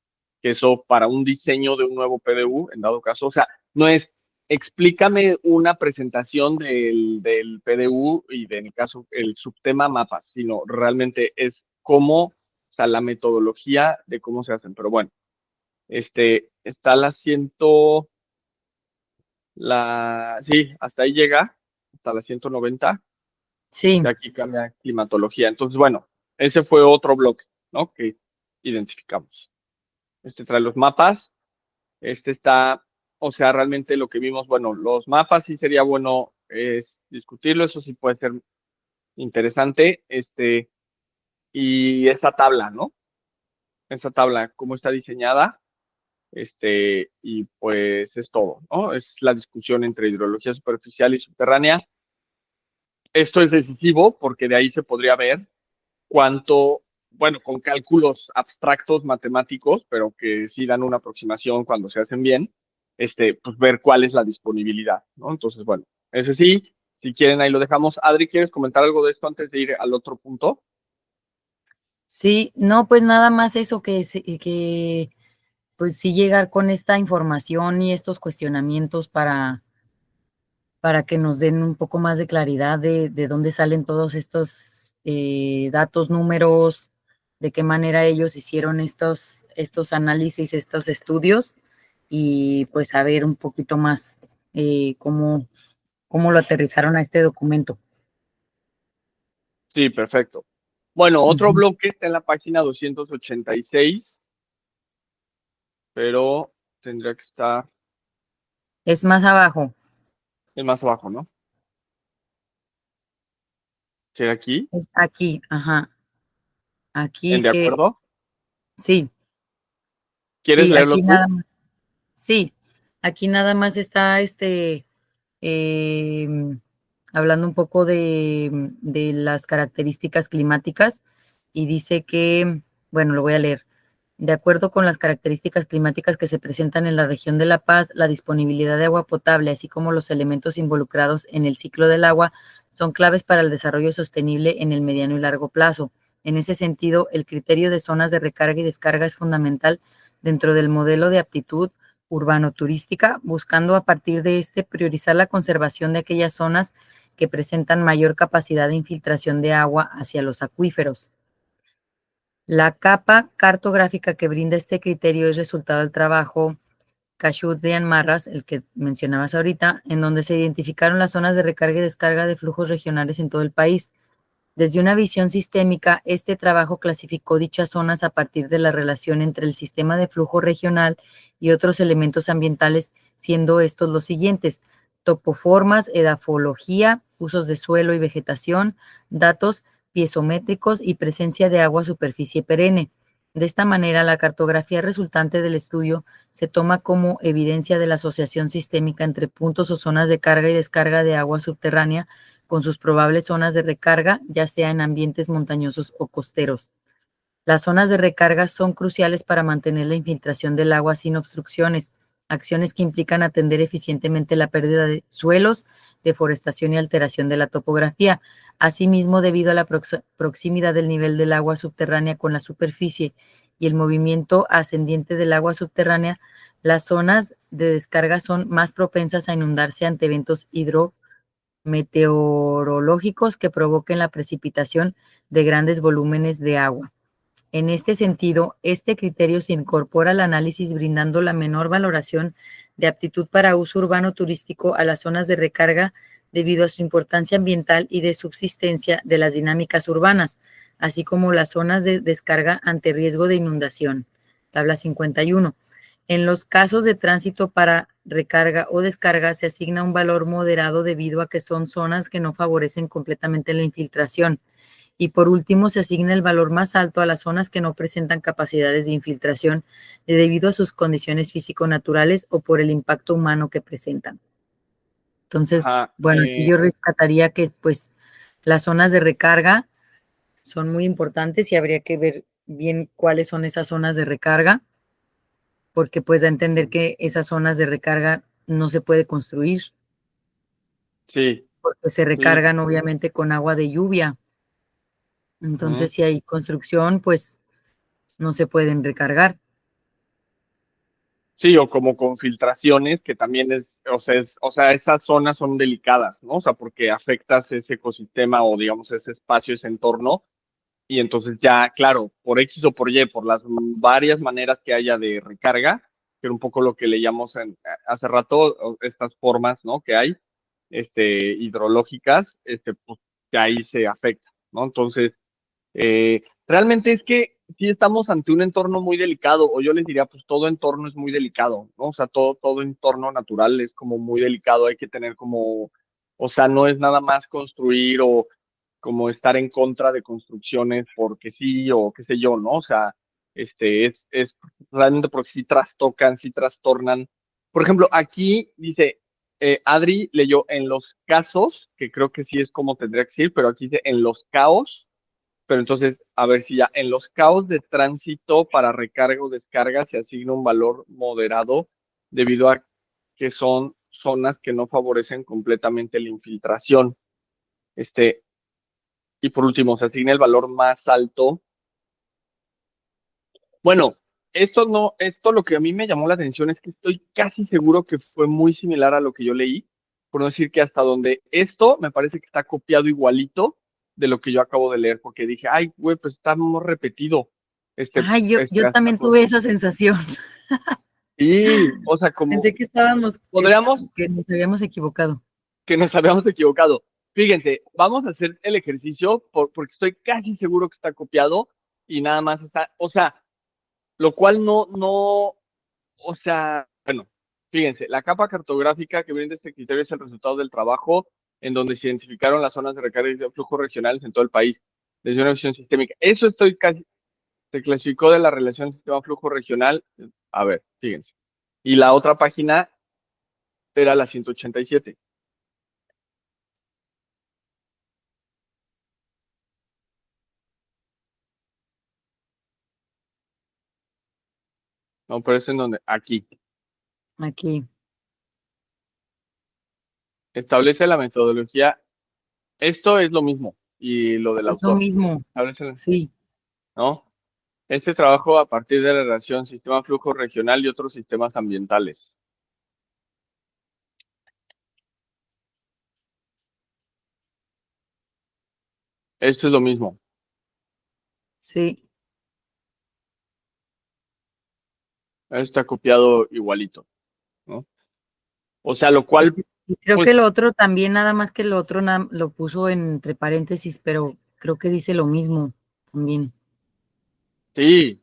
que eso para un diseño de un nuevo PDU, en dado caso, o sea, no es explícame una presentación del PDU y en el caso el subtema mapas, sino realmente es cómo, o sea, la metodología de cómo se hacen. Pero bueno, está sí, hasta ahí llega, hasta la 190, Sí, y aquí cambia climatología. Entonces, bueno, ese fue otro bloque, ¿no? Que identificamos. Trae los mapas, está, o sea, realmente lo que vimos, bueno, los mapas sí sería bueno es discutirlo, eso sí puede ser interesante, y esa tabla, ¿no? Esa tabla, cómo está diseñada, y pues es todo, ¿no? Es la discusión entre hidrología superficial y subterránea. Esto es decisivo porque de ahí se podría ver cuánto, bueno, con cálculos abstractos matemáticos, pero que sí dan una aproximación cuando se hacen bien, pues ver cuál es la disponibilidad, ¿no? Entonces, bueno, eso sí, si quieren ahí lo dejamos. Adri, ¿quieres comentar algo de esto antes de ir al otro punto? sí, no, pues nada más eso que pues sí llegar con esta información y estos cuestionamientos para que nos den un poco más de claridad de dónde salen todos estos datos, números, de qué manera ellos hicieron estos análisis, estos estudios, y pues saber un poquito más cómo lo aterrizaron a este documento. Sí, perfecto. Bueno, otro Ujú. bloque está en la página 286, pero tendría que estar Es más abajo, más abajo, ¿no? ¿Será aquí? es aquí, ajá, ¿En aquí de acuerdo? sí, ¿Quieres sí, leerlo aquí tú? nada más, sí, aquí nada más está eh, hablando un poco de las características climáticas y dice que, bueno, lo voy a leer. De acuerdo con las características climáticas que se presentan en la región de La Paz, la disponibilidad de agua potable, así como los elementos involucrados en el ciclo del agua, son claves para el desarrollo sostenible en el mediano y largo plazo. En ese sentido, el criterio de zonas de recarga y descarga es fundamental dentro del modelo de aptitud urbano-turística, buscando a partir de este priorizar la conservación de aquellas zonas que presentan mayor capacidad de infiltración de agua hacia los acuíferos. La capa cartográfica que brinda este criterio es resultado del trabajo Cachut-Marras, el que mencionabas ahorita, en donde se identificaron las zonas de recarga y descarga de flujos regionales en todo el país. Desde una visión sistémica, este trabajo clasificó dichas zonas a partir de la relación entre el sistema de flujo regional y otros elementos ambientales, siendo estos los siguientes: topoformas, edafología, usos de suelo y vegetación, datos piezométricos y presencia de agua superficie perenne. De esta manera, la cartografía resultante del estudio se toma como evidencia de la asociación sistémica entre puntos o zonas de carga y descarga de agua subterránea con sus probables zonas de recarga, ya sea en ambientes montañosos o costeros. Las zonas de recarga son cruciales para mantener la infiltración del agua sin obstrucciones, acciones que implican atender eficientemente la pérdida de suelos, deforestación y alteración de la topografía. Asimismo, debido a la proximidad del nivel del agua subterránea con la superficie y el movimiento ascendiente del agua subterránea, las zonas de descarga son más propensas a inundarse ante eventos hidrometeorológicos que provoquen la precipitación de grandes volúmenes de agua. En este sentido, este criterio se incorpora al análisis brindando la menor valoración de aptitud para uso urbano turístico a las zonas de recarga debido a su importancia ambiental y de subsistencia de las dinámicas urbanas, así como las zonas de descarga ante riesgo de inundación. Tabla 51. En los casos de tránsito para recarga o descarga se asigna un valor moderado debido a que son zonas que no favorecen completamente la infiltración. Y por último, se asigna el valor más alto a las zonas que no presentan capacidades de infiltración debido a sus condiciones físico-naturales o por el impacto humano que presentan. Entonces, Ajá, bueno, aquí yo rescataría que pues las zonas de recarga son muy importantes y habría que ver bien cuáles son esas zonas de recarga, porque pues da a entender que esas zonas de recarga no se puede construir, sí, porque se sí. recargan obviamente con agua de lluvia. Ujú. Entonces, si hay construcción, pues no se pueden recargar. Sí, o como con filtraciones, que también o sea, esas zonas son delicadas, ¿no? O sea, porque afectas ese ecosistema o digamos ese espacio, ese entorno, y entonces ya, claro, por X o por Y, por las varias maneras que haya de recarga, que era un poco lo que leíamos hace rato, estas formas, ¿no? Que hay, hidrológicas, pues que ahí se afecta, ¿no? Entonces, realmente es que sí estamos ante un entorno muy delicado, o yo les diría, pues todo entorno es muy delicado, ¿no? O sea, todo entorno natural es como muy delicado, hay que tener como, o sea, no es nada más construir o como estar en contra de construcciones porque sí o qué sé yo, ¿no? O sea, es realmente porque sí trastocan, sí trastornan. Por ejemplo, aquí dice, Adri leyó en los casos, que creo que sí es como tendría que decir, pero aquí dice en los caos, pero entonces, a ver si ya en los caos de tránsito para recarga o descarga se asigna un valor moderado debido a que son zonas que no favorecen completamente la infiltración. Este, y por último, se asigna el valor más alto. Bueno, esto no, esto lo que a mí me llamó la atención es que estoy casi seguro que fue muy similar a lo que yo leí, por no decir que hasta donde esto me parece que está copiado igualito de lo que yo acabo de leer, porque dije, ay, güey, pues está muy repetido. Ay, yo Hasta también tuve esa sensación. sí, o sea, Pensé como que estábamos, podríamos que nos habíamos equivocado. que nos habíamos equivocado. Fíjense, vamos a hacer el ejercicio porque estoy casi seguro que está copiado y nada más está, o sea, lo cual no, o sea, bueno, fíjense, la capa cartográfica que brinda este criterio es el resultado del trabajo en donde se identificaron las zonas de recarga y de flujo regionales en todo el país, desde una visión sistémica. Eso estoy casi, se clasificó de la relación sistema-flujo regional. A ver, fíjense. Y la otra página era la 187. No, pero es en donde, aquí. Aquí, Establece la metodología. Esto es lo mismo y lo del eso autor. mismo, Establece, sí. ¿no? Este trabajo a partir de la relación sistema-flujo regional y otros sistemas ambientales. Esto es lo mismo. Sí. Esto está copiado igualito, ¿no? O sea, lo cual, Y creo que el pues otro también, nada más que el otro lo puso entre paréntesis, pero creo que dice lo mismo también. sí.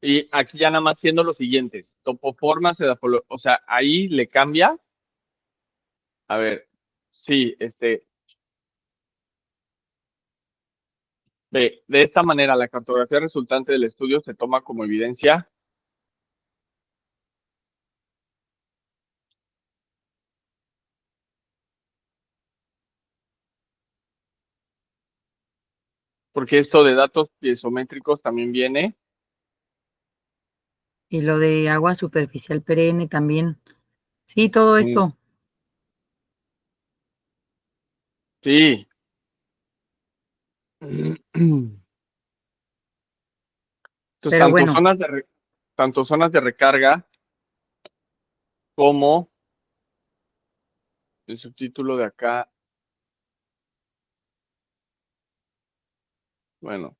Y aquí ya nada más siendo los siguientes. Topoformas, o sea, ahí le cambia. A ver, sí, de esta manera, la cartografía resultante del estudio se toma como evidencia. Porque esto de datos piezométricos también viene. Y lo de agua superficial perenne también. Sí, todo Mm, esto. sí. Entonces, Pero bueno, tanto zonas de recarga como el subtítulo de acá, bueno,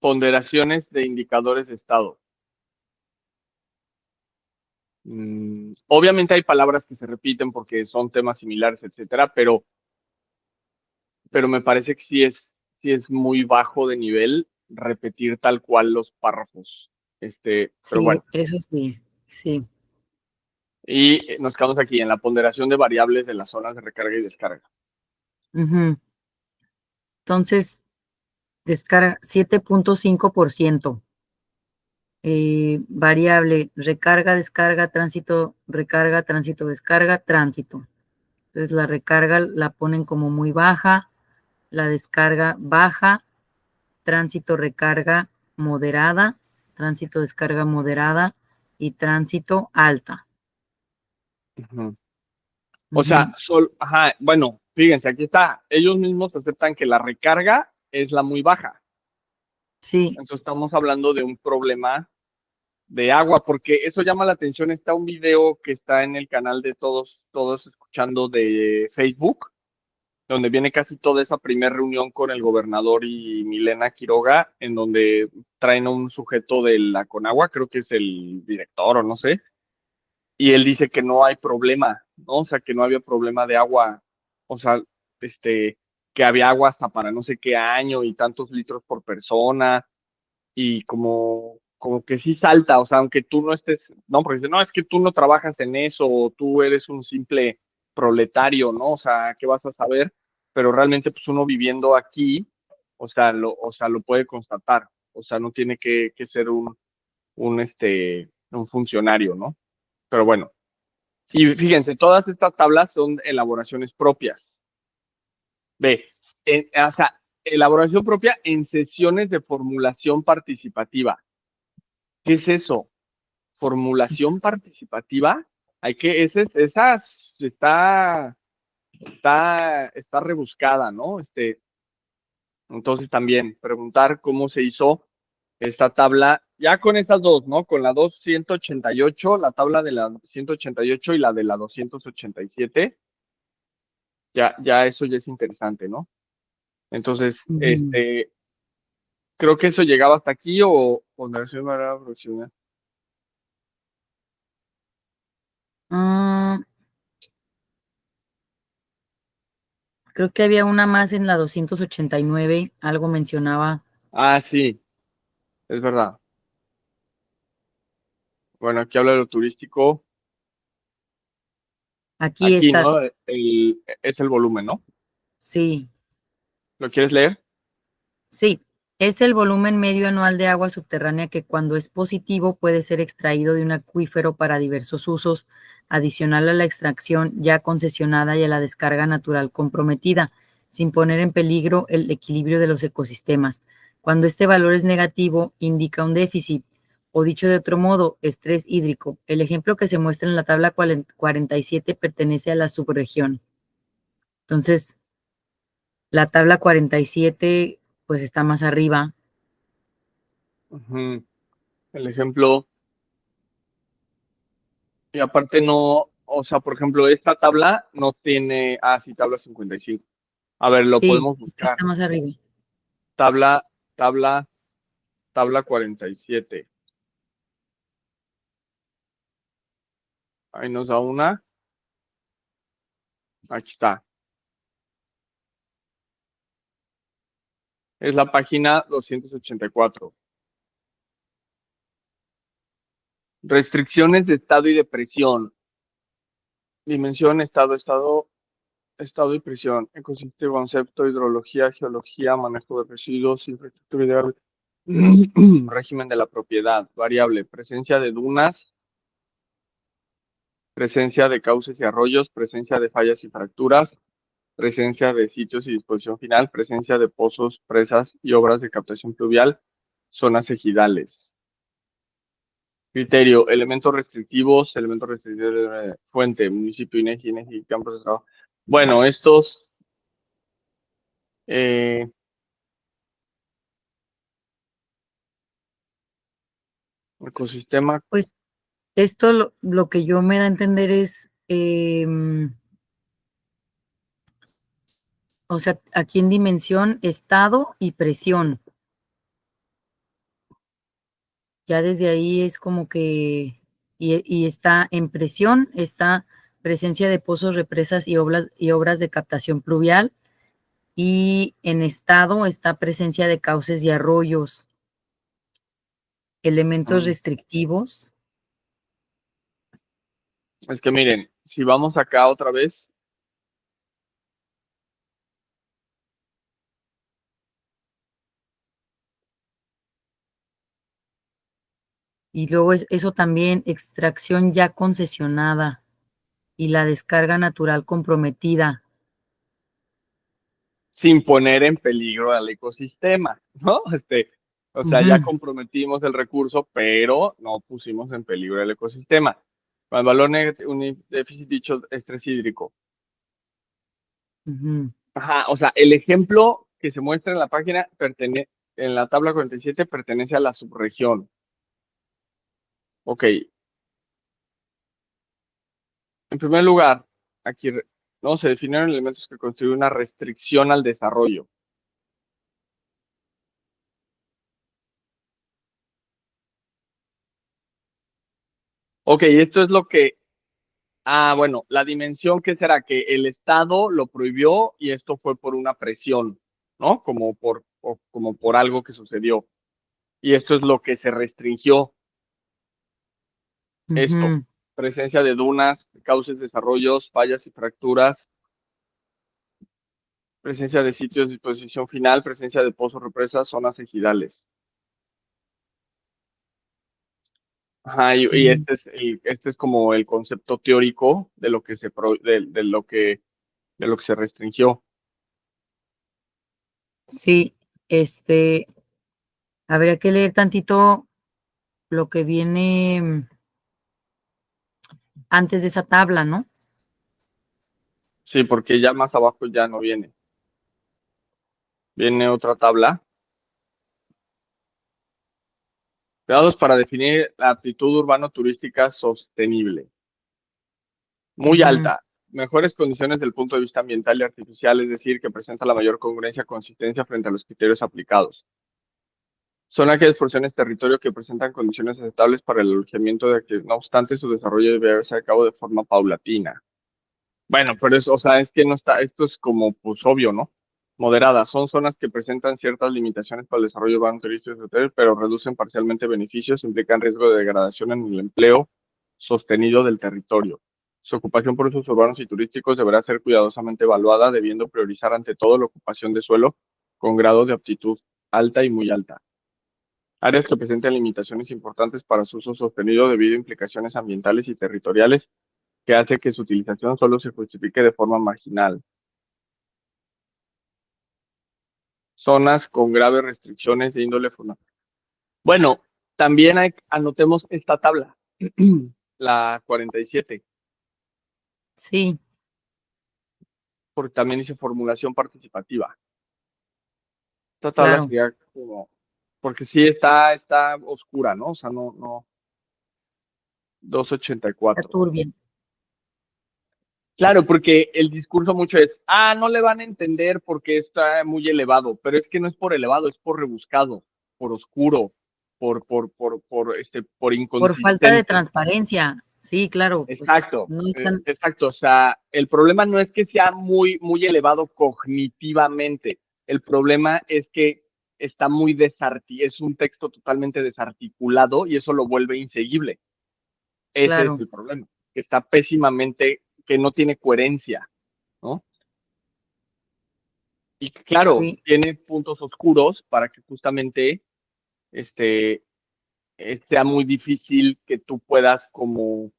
ponderaciones de indicadores de estado. Obviamente hay palabras que se repiten porque son temas similares, etcétera, pero me parece que sí es muy bajo de nivel repetir tal cual los párrafos. Pero sí, bueno, eso sí, sí. y nos quedamos aquí en la ponderación de variables de las zonas de recarga y descarga. Ujú. Entonces, descarga 7.5%. Variable, recarga, tránsito, descarga, tránsito. Entonces la recarga la ponen como muy baja, la descarga baja, tránsito, recarga moderada, tránsito, descarga moderada y tránsito alta. Ujú. O sea, Ujú. ajá, bueno, fíjense, aquí está. Ellos mismos aceptan que la recarga es la muy baja. Sí, Entonces estamos hablando de un problema de agua, porque eso llama la atención. Está un video que está en el canal de todos escuchando de Facebook, donde viene casi toda esa primera reunión con el gobernador y Milena Quiroga, en donde traen a un sujeto de la Conagua, creo que es el director o no sé, y él dice que no hay problema, ¿no? O sea, que no había problema de agua, o sea, que había agua hasta para no sé qué año y tantos litros por persona, y como que sí salta, o sea, aunque tú no estés, no, porque dice, no, es que tú no trabajas en eso, o tú eres un simple proletario, ¿no? O sea, ¿qué vas a saber? Pero realmente, pues uno viviendo aquí, o sea, lo puede constatar, o sea, no tiene que ser un funcionario, ¿no? Pero bueno, y fíjense, todas estas tablas son elaboraciones propias. Ve, o sea, elaboración propia en sesiones de formulación participativa. ¿Qué es eso? Formulación participativa. Esa está rebuscada, ¿no? Entonces también preguntar cómo se hizo esta tabla, ya con estas dos, ¿no? Con la 288, la tabla de la 188 y la de la 287, ya eso ya es interesante, ¿no? Entonces, ujú. creo que eso llegaba hasta aquí o ponderación era aproximada. Ah, creo que había una más en la 289, algo mencionaba. Ah, sí, es verdad. Bueno, aquí habla de lo turístico. Aquí Aquí, está, ¿no? Es el volumen, ¿no? sí. ¿Lo quieres leer? Sí, es el volumen medio anual de agua subterránea que cuando es positivo puede ser extraído de un acuífero para diversos usos, adicional a la extracción ya concesionada y a la descarga natural comprometida, sin poner en peligro el equilibrio de los ecosistemas. Cuando este valor es negativo, indica un déficit, o dicho de otro modo, estrés hídrico. El ejemplo que se muestra en la tabla 47 pertenece a la subregión. Entonces, la tabla 47 pues está más arriba. Ujú. El ejemplo, y aparte no, o sea, por ejemplo, esta tabla no tiene, sí, tabla 55. A ver, lo Sí, podemos aquí buscar. está más arriba. Tabla, tabla, tabla 47. Ahí nos da una. Aquí está. Es la página 284. Restricciones de estado y de presión. Dimensión, estado y presión. Ecosistema, concepto, hidrología, geología, manejo de residuos, infraestructura ideal. Régimen de la propiedad. Variable. Presencia de dunas, presencia de cauces y arroyos, presencia de fallas y fracturas, presencia de sitios y disposición final, presencia de pozos, presas y obras de captación pluvial, zonas ejidales. Criterio, elementos restrictivos de fuente, municipio, INEGI, INEGI, campos de trabajo. Bueno, estos eh, ecosistema, Pues esto lo que yo me da a entender es, o sea, aquí en dimensión, estado y presión. Ya desde ahí es como que, y está en presión, está presencia de pozos, represas y obras de captación pluvial, y en estado está presencia de cauces y arroyos, elementos restrictivos. es que miren, si vamos acá otra vez, Y luego eso también, extracción ya concesionada y la descarga natural comprometida. sin poner en peligro al ecosistema, ¿no? O sea, ya Ujú, comprometimos el recurso, pero no pusimos en peligro el ecosistema. Con el valor negativo, un déficit dicho estrés hídrico. ujú. Ajá, o sea, el ejemplo que se muestra en la página en la tabla 47 pertenece a la subregión. Ok, en primer lugar, aquí no se definieron elementos que constituyen una restricción al desarrollo. Ok, esto es lo que, bueno, la dimensión que será que el Estado lo prohibió y esto fue por una presión, ¿no? Como por algo que sucedió. Y esto es lo que se restringió, esto, Ujú. presencia de dunas, cauces, desarrollos, fallas y fracturas, presencia de sitios de disposición final, presencia de pozos, represas, zonas ejidales. Ajá, y Mm, este es como el concepto teórico de lo que de lo que se restringió. sí, habría que leer tantito lo que viene antes de esa tabla, ¿no? Sí, porque ya más abajo ya no viene. Viene otra tabla. Dados para definir la aptitud urbano-turística sostenible. Muy Ujú, alta. Mejores condiciones del punto de vista ambiental y artificial, es decir, que presenta la mayor congruencia y consistencia frente a los criterios aplicados. Son aquellas porciones de territorio que presentan condiciones aceptables para el alojamiento de que, no obstante, su desarrollo debe llevarse a cabo de forma paulatina. Bueno, pero eso, o sea, es que no está, esto es como, pues obvio, ¿no? Moderadas. Son zonas que presentan ciertas limitaciones para el desarrollo urbano turístico y hotelero, pero reducen parcialmente beneficios, implican riesgo de degradación en el empleo sostenido del territorio. Su ocupación por usos urbanos y turísticos deberá ser cuidadosamente evaluada, debiendo priorizar ante todo la ocupación de suelo con grado de aptitud alta y muy alta. Áreas que presenten limitaciones importantes para su uso sostenido debido a implicaciones ambientales y territoriales que hace que su utilización solo se justifique de forma marginal. Zonas con graves restricciones de índole fundamental. Bueno, también anotemos esta tabla, la 47, sí, porque también dice formulación participativa. Esta tabla claro, sería como, porque sí está oscura, ¿no? O sea, no, está 284. turbia. Claro, porque el discurso mucho es, no le van a entender porque está muy elevado, pero es que no es por elevado, es por rebuscado, por oscuro, por Por falta de inconsistente. transparencia. Sí, claro, pues Exacto, no están, exacto. O sea, el problema no es que sea muy, muy elevado cognitivamente. El problema es que está muy es un texto totalmente desarticulado y eso lo vuelve inseguible. Ese es claro, el problema, que está pésimamente, que no tiene coherencia, ¿no? Y claro, sí, tiene puntos oscuros para que justamente este, sea muy difícil que tú puedas como,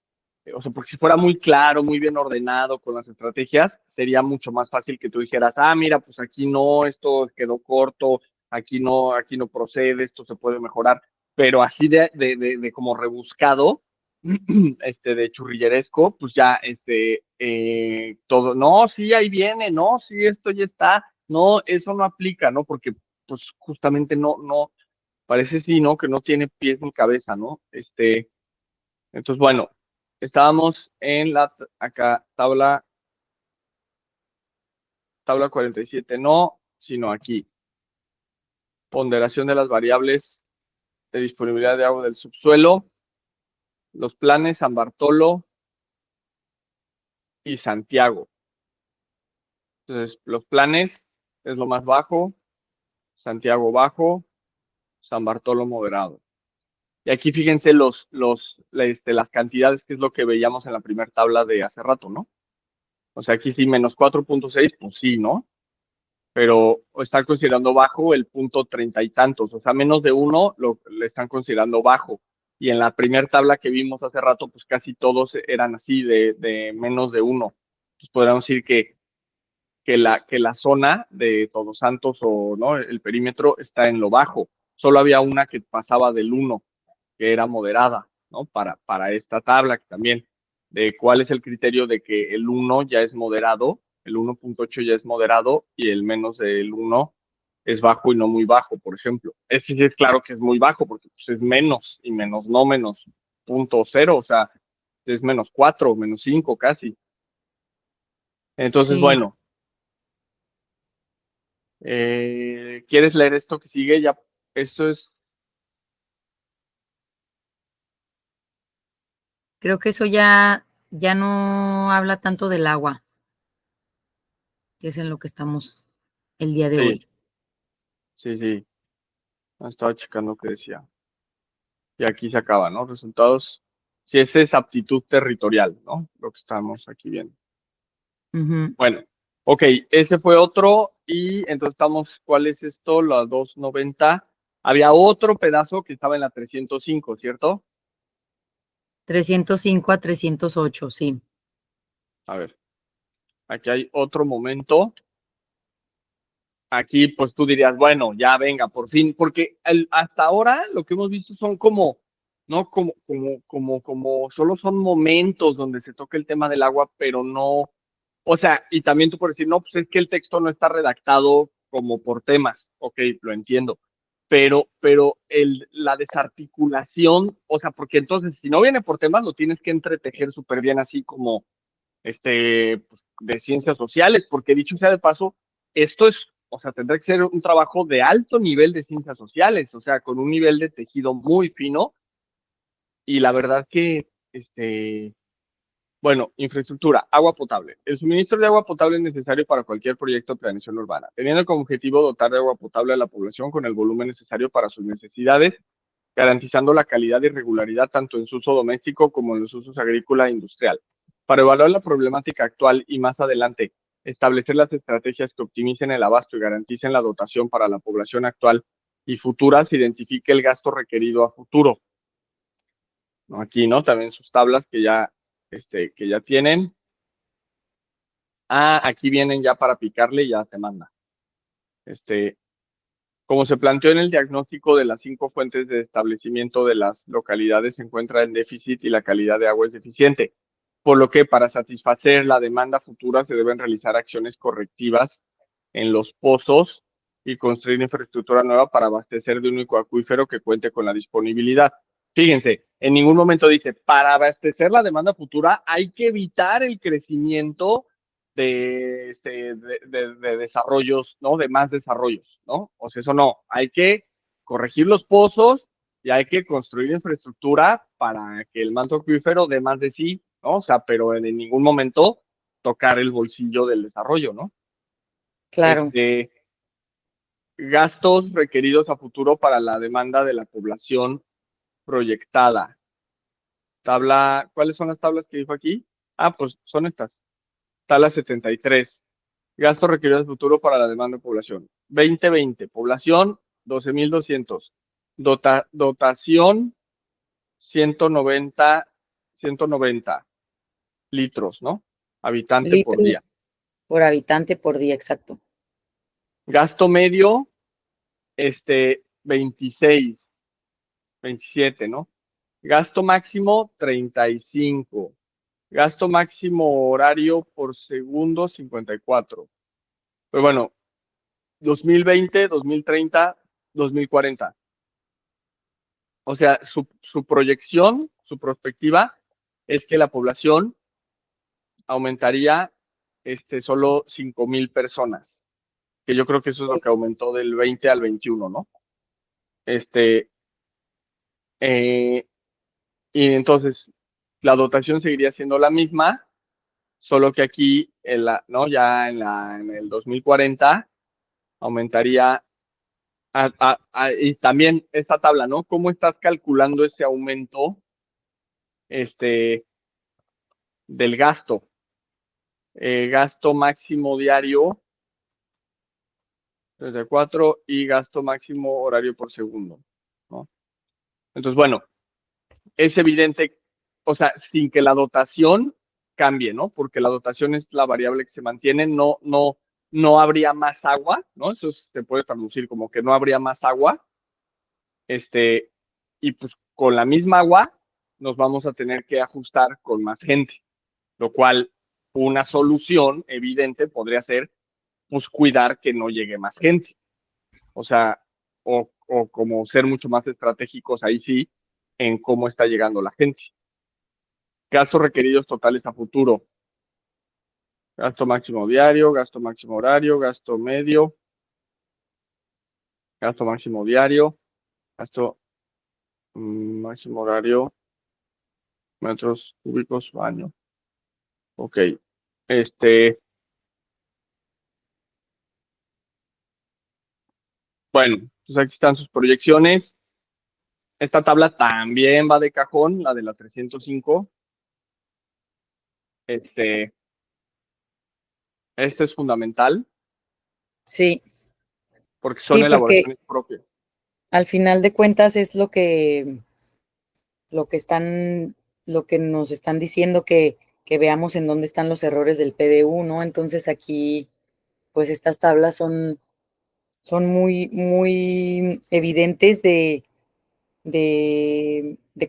o sea, porque si fuera muy claro, muy bien ordenado con las estrategias, sería mucho más fácil que tú dijeras, mira, pues aquí no, esto quedó corto, aquí no procede, esto se puede mejorar, pero así de como rebuscado, de churrilleresco, pues ya, todo, no, sí, ahí viene, no, sí, esto ya está, no, eso no aplica, ¿no? Porque, pues, justamente no, parece sí, ¿no? Que no tiene pies ni cabeza, ¿no? Entonces, bueno, estábamos en acá, tabla 47, no, sino aquí, ponderación de las variables de disponibilidad de agua del subsuelo, los planes San Bartolo y Santiago. Entonces, los planes es lo más bajo, Santiago bajo, San Bartolo moderado. Y aquí fíjense las cantidades, que es lo que veíamos en la primera tabla de hace rato, ¿no? O sea, aquí sí, menos 4.6, pues sí, ¿no? Pero están considerando bajo el punto 30 y tantos, o sea, menos de uno le están considerando bajo. Y en la primera tabla que vimos hace rato, pues casi todos eran así, de menos de uno. Entonces podríamos decir que la zona de Todos Santos o no, el perímetro está en lo bajo. Solo había una que pasaba del uno, que era moderada, ¿no? Para esta tabla que también, de cuál es el criterio de que el uno ya es moderado, el 1.8 ya es moderado y el menos del uno es bajo y no muy bajo, por ejemplo. Este sí es claro que es muy bajo porque pues, es menos y menos no menos punto cero, o sea, es menos 4, menos 5 casi. Entonces, sí. bueno, ¿quieres leer esto que sigue? Ya, eso es, Creo que eso ya no habla tanto del agua, que es en lo que estamos el día de sí, hoy. sí, sí, estaba checando qué decía. Y aquí se acaba, ¿no? Resultados, si esa es aptitud territorial, ¿no? Lo que estamos aquí viendo. Ujú. Bueno, ok, ese fue otro y entonces estamos, ¿cuál es esto? La 290. Había otro pedazo que estaba en la 305, ¿cierto? 305 a 308, sí. A ver, aquí hay otro momento. Aquí pues tú dirías, bueno, ya venga, por fin, porque hasta ahora lo que hemos visto son como, ¿no? Como, solo son momentos donde se toca el tema del agua, pero no, o sea, y también tú puedes decir, no, pues es que el texto no está redactado como por temas, ok, lo entiendo, pero la desarticulación, o sea, porque entonces si no viene por temas, lo tienes que entretejer súper bien así como pues, de ciencias sociales, porque dicho sea de paso, esto es, o sea, tendrá que ser un trabajo de alto nivel de ciencias sociales, o sea, con un nivel de tejido muy fino, y la verdad que, bueno, infraestructura, agua potable. El suministro de agua potable es necesario para cualquier proyecto de planeación urbana, teniendo como objetivo dotar de agua potable a la población con el volumen necesario para sus necesidades, garantizando la calidad y regularidad tanto en su uso doméstico como en los usos agrícola e industrial. Para evaluar la problemática actual y más adelante, establecer las estrategias que optimicen el abasto y garanticen la dotación para la población actual y futura, se identifique el gasto requerido a futuro. ¿No? Aquí, ¿no? También sus tablas que ya tienen. Aquí vienen ya para picarle y ya te manda. Este, Como se planteó en el diagnóstico de las 5 fuentes de establecimiento de las localidades, se encuentra en déficit y la calidad de agua es deficiente, por lo que para satisfacer la demanda futura se deben realizar acciones correctivas en los pozos y construir infraestructura nueva para abastecer de un único acuífero que cuente con la disponibilidad. Fíjense, en ningún momento dice, para abastecer la demanda futura hay que evitar el crecimiento de desarrollos, ¿no? De más desarrollos, ¿no? O sea, eso no, hay que corregir los pozos y hay que construir infraestructura para que el manto acuífero dé más de sí, ¿no? O sea, pero en ningún momento tocar el bolsillo del desarrollo, ¿no? Claro. Este, gastos requeridos a futuro para la demanda de la población proyectada. Tabla, ¿cuáles son las tablas que dijo aquí? Ah, pues son estas. Tabla 73. Gastos requeridos de futuro para la demanda de población. 2020. Población 12.200. Dotación 190, 190 litros, ¿no? Habitante por Litros día. por habitante por día, exacto. Gasto medio, 26, 27, ¿no? Gasto máximo, 35. Gasto máximo horario por segundo, 54. Pues bueno, 2020, 2030, 2040. O sea, su proyección, su perspectiva es que la población aumentaría solo 5,000 personas, que yo creo que eso es lo Sí. que aumentó del 20 al 21, ¿no? Este, eh, y entonces la dotación seguiría siendo la misma, solo que aquí, ¿no? Ya en el 2040 aumentaría. Y también esta tabla, ¿no? ¿Cómo estás calculando ese aumento del gasto? Gasto máximo diario, 34, y gasto máximo horario por segundo, ¿no? Entonces, bueno, es evidente, o sea, sin que la dotación cambie, ¿no? Porque la dotación es la variable que se mantiene, no habría más agua, ¿no? Eso se puede traducir como que no habría más agua, y pues con la misma agua nos vamos a tener que ajustar con más gente, lo cual una solución evidente podría ser pues cuidar que no llegue más gente, o sea, o como ser mucho más estratégicos ahí sí en cómo está llegando la gente. Gastos requeridos totales a futuro. Gasto máximo diario, gasto máximo horario, gasto medio, gasto máximo diario, gasto máximo horario, metros cúbicos, baño. Ok. Bueno, pues aquí están sus proyecciones. Esta tabla también va de cajón, la de la 305. Este, este es fundamental Sí, porque son sí, porque elaboraciones propias. al final de cuentas es lo que están, lo que nos están diciendo que veamos en dónde están los errores del PDU, ¿no? Entonces aquí, pues estas tablas son muy, muy evidentes de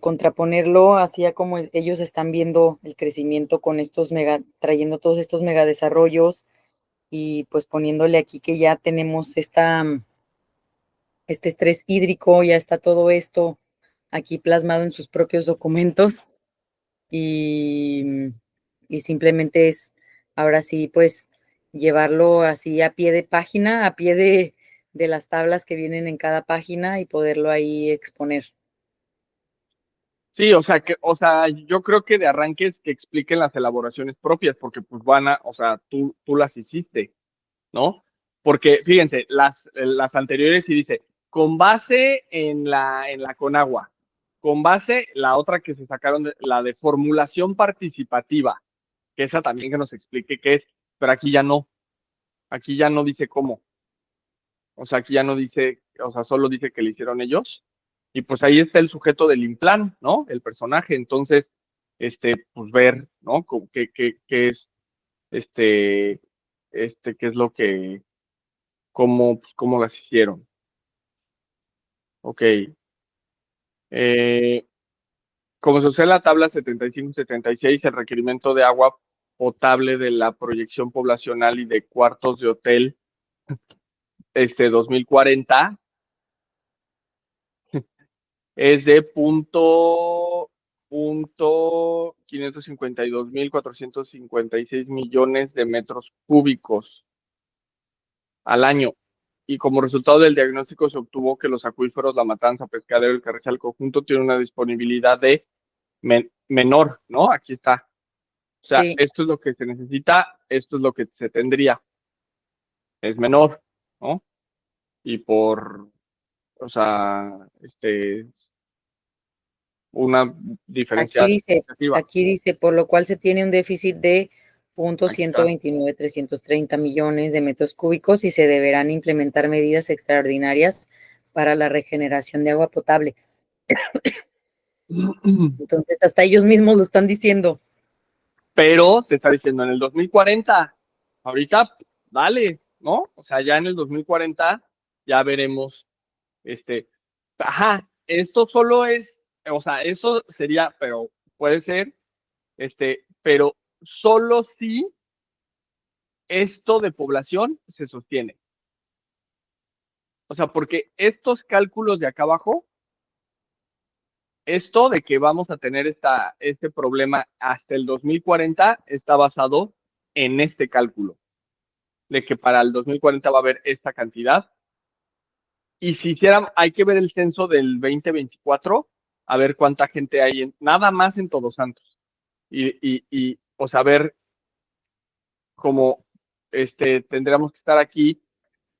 contraponerlo hacia como ellos están viendo el crecimiento con estos trayendo todos estos megadesarrollos y pues poniéndole aquí que ya tenemos este estrés hídrico, ya está todo esto aquí plasmado en sus propios documentos y, y simplemente es ahora sí pues llevarlo así a pie de página, a pie de las tablas que vienen en cada página y poderlo ahí exponer. Sí, o sea, yo creo que de arranques que expliquen las elaboraciones propias, porque pues o sea, tú las hiciste, ¿no? Porque fíjense, las anteriores sí dice, con base en la Conagua, con base la otra que se sacaron, la de formulación participativa, que esa también que nos explique qué es, pero aquí ya no dice cómo, o sea, aquí ya no dice, o sea, solo dice que le hicieron ellos, y pues ahí está el sujeto del Implan, ¿no? El personaje, entonces, pues ver, ¿no? Qué es, este, qué es lo que, cómo, pues, cómo las hicieron. Ok. Eh, Como se usa en la tabla 75-76, el requerimiento de agua potable de la proyección poblacional y de cuartos de hotel 2040 es de punto 552.456 millones de metros cúbicos al año. Y como resultado del diagnóstico se obtuvo que los acuíferos La Matanza, Pescadero y el Carrizal conjunto tienen una disponibilidad de menor, ¿no? Aquí está. O sea, Sí, esto es lo que se necesita, esto es lo que se tendría, es menor, ¿no? Y por, o sea, una diferencia significativa. aquí dice, por lo cual se tiene un déficit de Aquí está. 1.129.330 millones de metros cúbicos y se deberán implementar medidas extraordinarias para la regeneración de agua potable. Entonces, hasta ellos mismos lo están diciendo. Pero te está diciendo en el 2040, ahorita, dale, ¿no? O sea, ya en el 2040 ya veremos, ajá, esto solo es, o sea, eso sería, pero puede ser, pero solo si esto de población se sostiene. O sea, porque estos cálculos de acá abajo, esto de que vamos a tener este problema hasta el 2040 está basado en este cálculo, de que para el 2040 va a haber esta cantidad. Y si hicieran, hay que ver el censo del 2024, a ver cuánta gente hay nada más en Todos Santos. Y o sea, ver cómo tendríamos que estar aquí,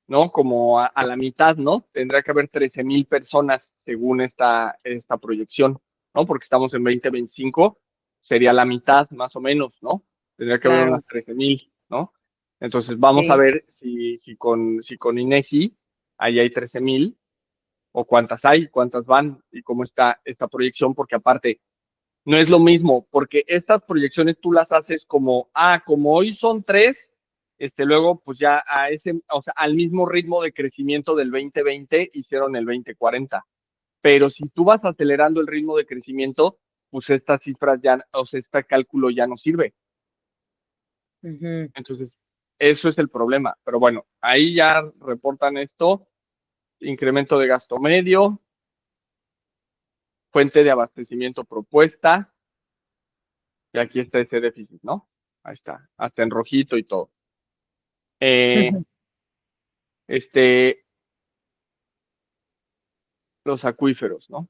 ¿no? Como a la mitad, ¿no? Tendría que haber 13,000 personas según esta proyección, ¿no? Porque estamos en 2025, sería la mitad más o menos, ¿no? Tendría que haber Claro, unas 13,000, ¿no? Entonces vamos a sí, ver si con INEGI ahí hay 13,000 o cuántas hay, cuántas van y cómo está esta proyección, porque aparte no es lo mismo, porque estas proyecciones tú las haces como hoy son tres, luego pues ya o sea, al mismo ritmo de crecimiento del 2020 hicieron el 2040. Pero si tú vas acelerando el ritmo de crecimiento, pues estas cifras ya, o sea, este cálculo ya no sirve. ujú. Entonces, eso es el problema. Pero bueno, ahí ya reportan esto, incremento de gasto medio, fuente de abastecimiento propuesta, y aquí está ese déficit, ¿no? Ahí está, hasta en rojito y todo. Eh, este, los acuíferos, ¿no?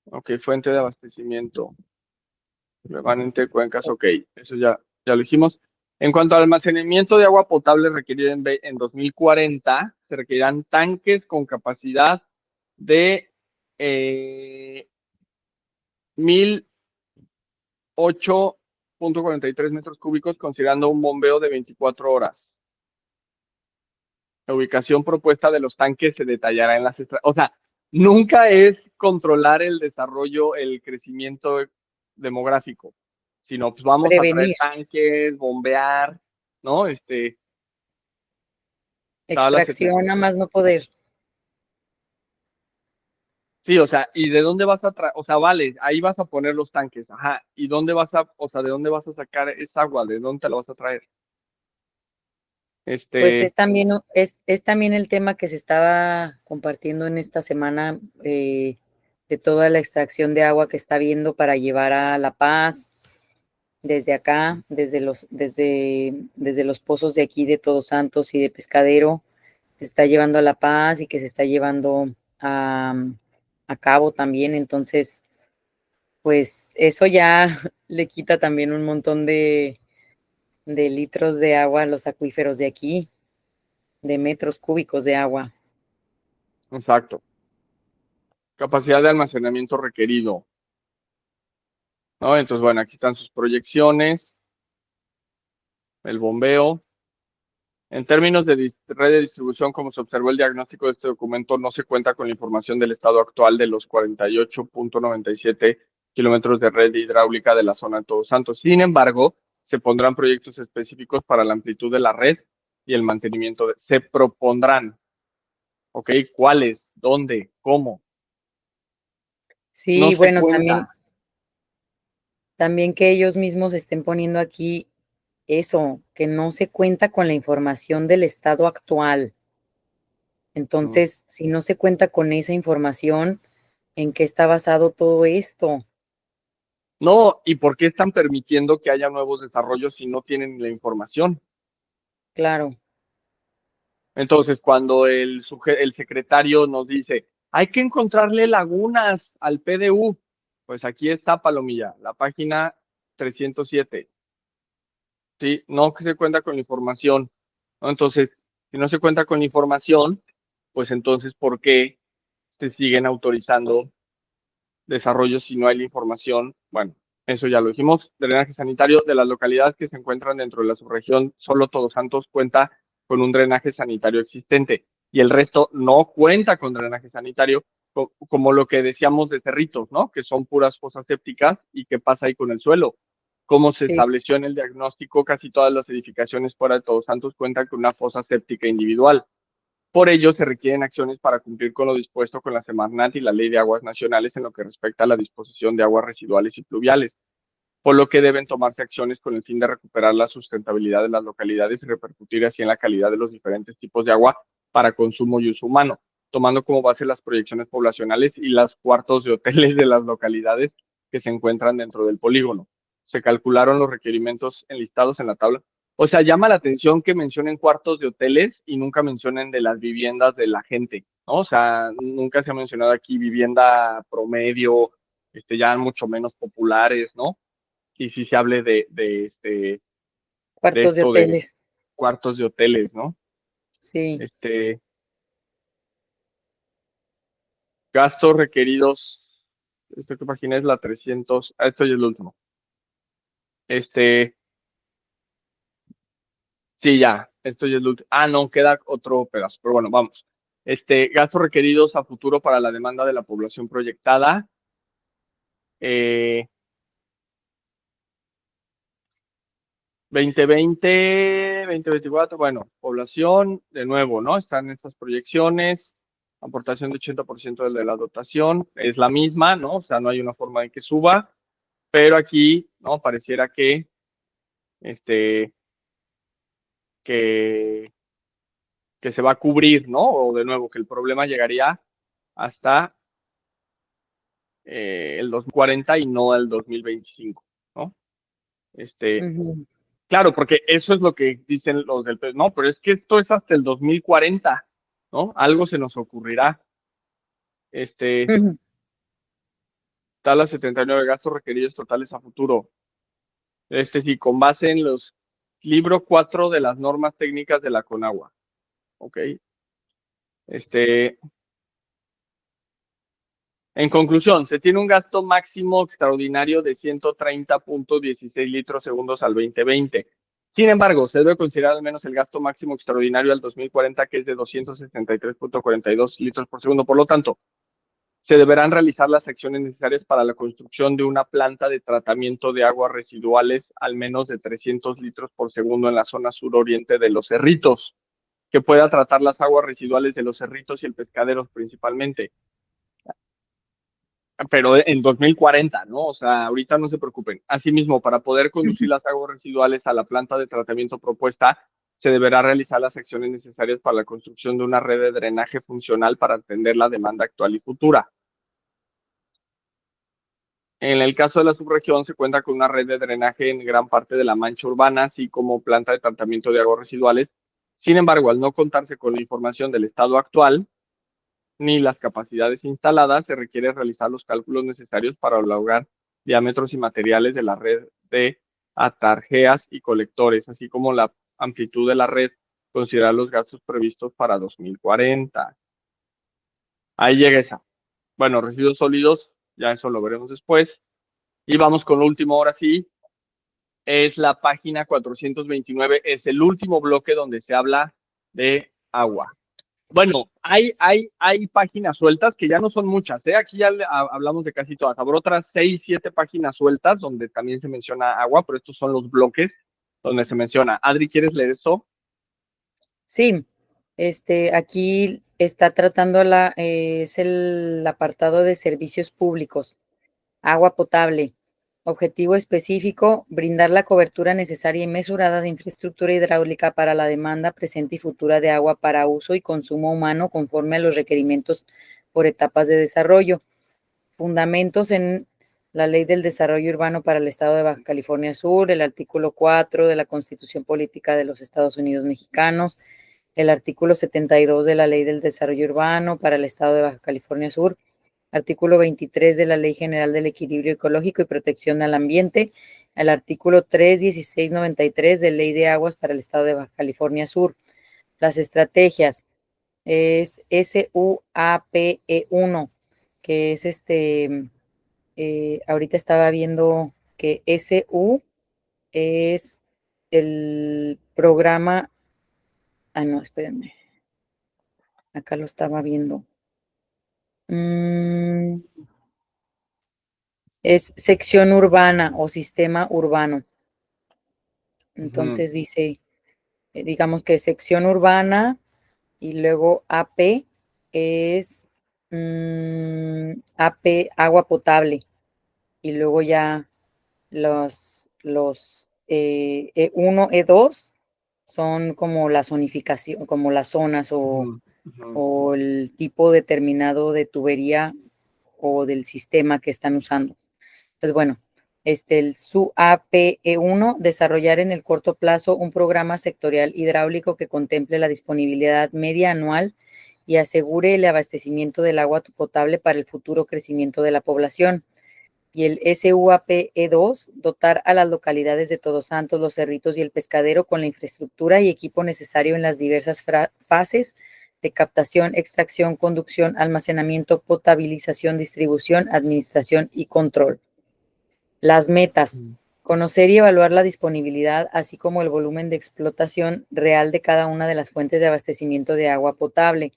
Ok, fuente de abastecimiento, remanente de cuencas, ok, eso ya lo dijimos. En cuanto al almacenamiento de agua potable requerido en 2040, se requerirán tanques con capacidad de 1,008,43 metros cúbicos, considerando un bombeo de 24 horas. La ubicación propuesta de los tanques se detallará en las o sea, nunca es controlar el desarrollo, el crecimiento demográfico, sino pues vamos a traer Prevenir, tanques, bombear, ¿no? Tablas extracción a efectivas. más no poder. Sí, o sea, ¿y de dónde vas a traer? O sea, vale, ahí vas a poner los tanques, ajá, ¿y dónde o sea, de dónde vas a sacar esa agua? ¿De dónde te la vas a traer? Pues Este, es también el tema que se estaba compartiendo en esta semana de toda la extracción de agua que está habiendo para llevar a La Paz desde acá, desde los pozos de aquí de Todos Santos y de Pescadero, que se está llevando a La Paz y que se está llevando a cabo también. Entonces, pues eso ya le quita también un montón de litros de agua a los acuíferos de aquí, de metros cúbicos de agua. exacto. Capacidad de almacenamiento requerido, ¿no? Entonces, bueno, aquí están sus proyecciones, el bombeo. En términos de red de distribución, como se observó el diagnóstico de este documento, no se cuenta con la información del estado actual de los 48,97 kilómetros de red hidráulica de la zona de Todos Santos. Sin embargo, se pondrán proyectos específicos para la amplitud de la red y el mantenimiento. Se propondrán, ¿ok? ¿Cuáles? ¿Dónde? ¿Cómo? No Sí, se bueno, también, cuenta. también que ellos mismos estén poniendo aquí eso, que no se cuenta con la información del estado actual. Entonces, si no se cuenta con esa información, ¿en qué está basado todo esto? No, ¿y por qué están permitiendo que haya nuevos desarrollos si no tienen la información? Claro, Entonces, cuando el secretario nos dice, hay que encontrarle lagunas al PDU, pues aquí está, Palomilla, la página 307. ¿Sí? No que se cuenta con la información, ¿no? Entonces, si no se cuenta con la información, pues entonces, ¿por qué se siguen autorizando desarrollos si no hay la información? Bueno, eso ya lo dijimos. Drenaje sanitario de las localidades que se encuentran dentro de la subregión, solo Todos Santos cuenta con un drenaje sanitario existente y el resto no cuenta con drenaje sanitario, como lo que decíamos de Cerritos, ¿no? Que son puras fosas sépticas y qué pasa ahí con el suelo. Como se sí, estableció en el diagnóstico, casi todas las edificaciones fuera de Todos Santos cuentan con una fosa séptica individual. Por ello, se requieren acciones para cumplir con lo dispuesto con la Semarnat y la Ley de Aguas Nacionales en lo que respecta a la disposición de aguas residuales y pluviales, por lo que deben tomarse acciones con el fin de recuperar la sustentabilidad de las localidades y repercutir así en la calidad de los diferentes tipos de agua para consumo y uso humano, tomando como base las proyecciones poblacionales y los cuartos de hoteles de las localidades que se encuentran dentro del polígono. Se calcularon los requerimientos enlistados en la tabla. O sea, llama la atención que mencionen cuartos de hoteles y nunca mencionen de las viviendas de la gente, ¿no? O sea, nunca se ha mencionado aquí vivienda promedio, ya mucho menos populares, ¿no? Y sí se hable de cuartos de esto de hoteles, cuartos de hoteles, ¿no? sí. Este, gastos requeridos, ¿qué página es la 300? Esto ya es lo último. Este, sí, ya, esto ya es lo último. No, queda otro pedazo, pero bueno, vamos. Gastos requeridos a futuro para la demanda de la población proyectada. Eh, 2020, 2024, bueno, población, de nuevo, ¿no? Están estas proyecciones, aportación de 80% de la dotación, es la misma, ¿no? O sea, no hay una forma de que suba, pero aquí, ¿no? Pareciera este, que, que se va a cubrir, ¿no? O de nuevo, que el problema llegaría hasta el 2040 y no el 2025, ¿no? Este, Ujú, Claro, porque eso es lo que dicen los del PES. No, pero es que esto es hasta el 2040, ¿no? Algo se nos ocurrirá. Este, ujú. tabla 79, gastos requeridos totales a futuro. Sí, con base en los libro 4 de las normas técnicas de la CONAGUA. ¿Ok? Este, en conclusión, se tiene un gasto máximo extraordinario de 130.16 litros segundos al 2020. Sin embargo, se debe considerar al menos el gasto máximo extraordinario al 2040, que es de 263.42 litros por segundo. Por lo tanto, se deberán realizar las acciones necesarias para la construcción de una planta de tratamiento de aguas residuales al menos de 300 litros por segundo en la zona suroriente de los Cerritos, que pueda tratar las aguas residuales de los Cerritos y el Pescaderos principalmente, pero en 2040, ¿no? O sea, ahorita no se preocupen. Asimismo, para poder conducir las aguas residuales a la planta de tratamiento propuesta, se deberá realizar las acciones necesarias para la construcción de una red de drenaje funcional para atender la demanda actual y futura. En el caso de la subregión, se cuenta con una red de drenaje en gran parte de la mancha urbana, así como planta de tratamiento de aguas residuales. Sin embargo, al no contarse con la información del estado actual, ni las capacidades instaladas, se requiere realizar los cálculos necesarios para homologar diámetros y materiales de la red de atarjeas y colectores, así como la amplitud de la red, considerar los gastos previstos para 2040. Ahí llega esa. Bueno, residuos sólidos, ya eso lo veremos después. Y vamos con lo último, ahora sí, es la página 429, es el último bloque donde se habla de agua. Bueno, hay páginas sueltas que ya no son muchas, ¿eh? Aquí ya hablamos de casi todas. Habrá otras 6, 7 páginas sueltas donde también se menciona agua, pero estos son los bloques donde se menciona. Adri, ¿quieres leer esto? Sí, aquí está tratando es el apartado de servicios públicos, agua potable. Objetivo específico, brindar la cobertura necesaria y mesurada de infraestructura hidráulica para la demanda presente y futura de agua para uso y consumo humano conforme a los requerimientos por etapas de desarrollo. Fundamentos en la Ley del Desarrollo Urbano para el Estado de Baja California Sur, el artículo 4 de la Constitución Política de los Estados Unidos Mexicanos, el artículo 72 de la Ley del Desarrollo Urbano para el Estado de Baja California Sur, artículo 23 de la Ley General del Equilibrio Ecológico y Protección al Ambiente, el artículo 31693 de Ley de Aguas para el Estado de Baja California Sur. Las estrategias es SUAPE1, que es ahorita estaba viendo que SU es el programa, no, espérenme, acá lo estaba viendo. Es sección urbana o sistema urbano. Entonces dice, digamos que sección urbana y luego AP es AP agua potable y luego ya los E1, E2 son como la zonificación, como las zonas o el tipo determinado de tubería o del sistema que están usando. Pues bueno, el SUAPE1, desarrollar en el corto plazo un programa sectorial hidráulico que contemple la disponibilidad media anual y asegure el abastecimiento del agua potable para el futuro crecimiento de la población. Y el SUAPE2, dotar a las localidades de Todos Santos, Los Cerritos y El Pescadero con la infraestructura y equipo necesario en las diversas fases de captación, extracción, conducción, almacenamiento, potabilización, distribución, administración y control. Las metas, conocer y evaluar la disponibilidad, así como el volumen de explotación real de cada una de las fuentes de abastecimiento de agua potable.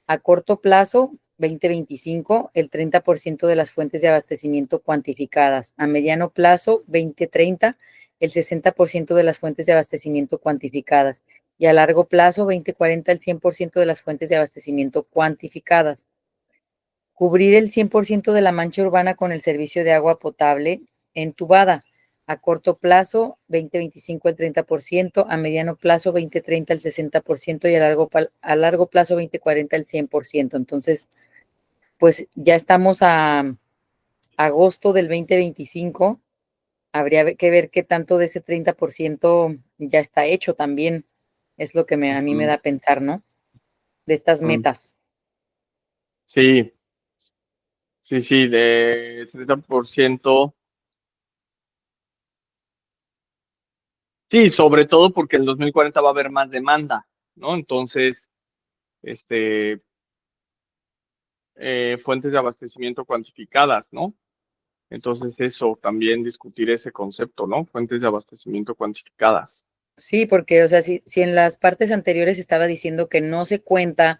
A corto plazo, 2025, el 30% de las fuentes de abastecimiento cuantificadas. A mediano plazo, 2030, el 60% de las fuentes de abastecimiento cuantificadas. Y a largo plazo, 2040, el 100% de las fuentes de abastecimiento cuantificadas. Cubrir el 100% de la mancha urbana con el servicio de agua potable entubada. A corto plazo, 2025 el 30%, a mediano plazo, 2030 el 60% y a largo plazo, 2040 el 100%. Entonces, pues ya estamos a agosto del 2025. Habría que ver qué tanto de ese 30% ya está hecho también. Es lo que a mí me da a pensar, ¿no? De estas metas. Sí, sí, de 30%. Sí, sobre todo porque en 2040 va a haber más demanda, ¿no? Entonces, fuentes de abastecimiento cuantificadas, ¿no? Entonces eso, también discutir ese concepto, ¿no? Fuentes de abastecimiento cuantificadas. Sí, porque, o sea, si en las partes anteriores estaba diciendo que no se cuenta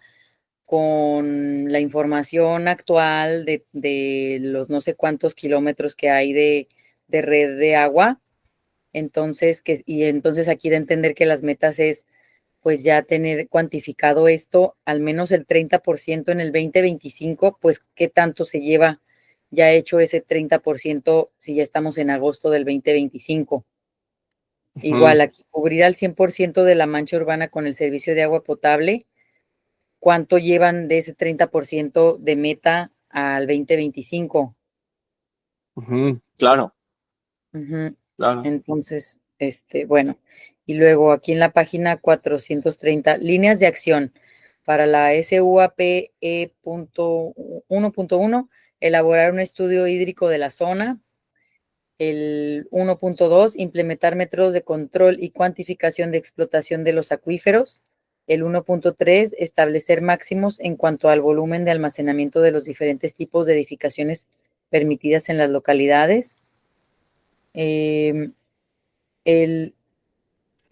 con la información actual de los no sé cuántos kilómetros que hay de red de agua, entonces, entonces aquí de entender que las metas es, pues ya tener cuantificado esto, al menos el 30% en el 2025, pues qué tanto se lleva ya hecho ese 30% si ya estamos en agosto del 2025. Igual, aquí cubrir al 100% de la mancha urbana con el servicio de agua potable. ¿Cuánto llevan de ese 30% de meta al 2025? Claro, claro. Entonces, bueno, y luego aquí en la página 430, líneas de acción para la SUAPE 1.1, elaborar un estudio hídrico de la zona. El 1.2, implementar métodos de control y cuantificación de explotación de los acuíferos. El 1.3, establecer máximos en cuanto al volumen de almacenamiento de los diferentes tipos de edificaciones permitidas en las localidades. El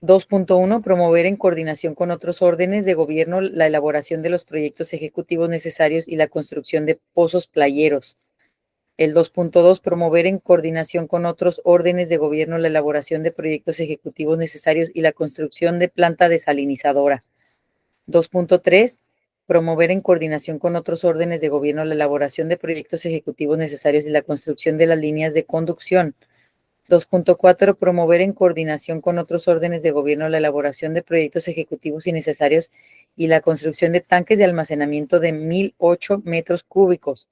2.1, promover en coordinación con otros órdenes de gobierno la elaboración de los proyectos ejecutivos necesarios y la construcción de pozos playeros. El 2.2, promover en coordinación con otros órdenes de gobierno la elaboración de proyectos ejecutivos necesarios y la construcción de planta desalinizadora. 2.3, promover en coordinación con otros órdenes de gobierno la elaboración de proyectos ejecutivos necesarios y la construcción de las líneas de conducción. 2.4. Promover en coordinación con otros órdenes de gobierno la elaboración de proyectos ejecutivos innecesarios y la construcción de tanques de almacenamiento de 1,008 metros cúbicos.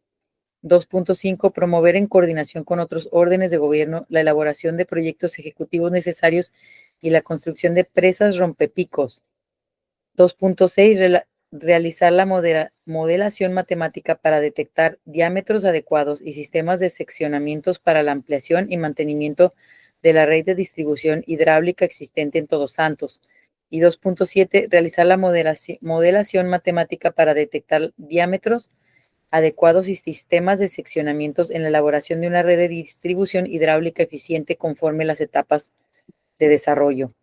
2.5. Promover en coordinación con otros órdenes de gobierno la elaboración de proyectos ejecutivos necesarios y la construcción de presas rompepicos. 2.6. Realizar la modelación matemática para detectar diámetros adecuados y sistemas de seccionamientos para la ampliación y mantenimiento de la red de distribución hidráulica existente en Todos Santos. Y 2.7. Realizar la modelación matemática para detectar diámetros adecuados y sistemas de seccionamientos en la elaboración de una red de distribución hidráulica eficiente conforme las etapas de desarrollo.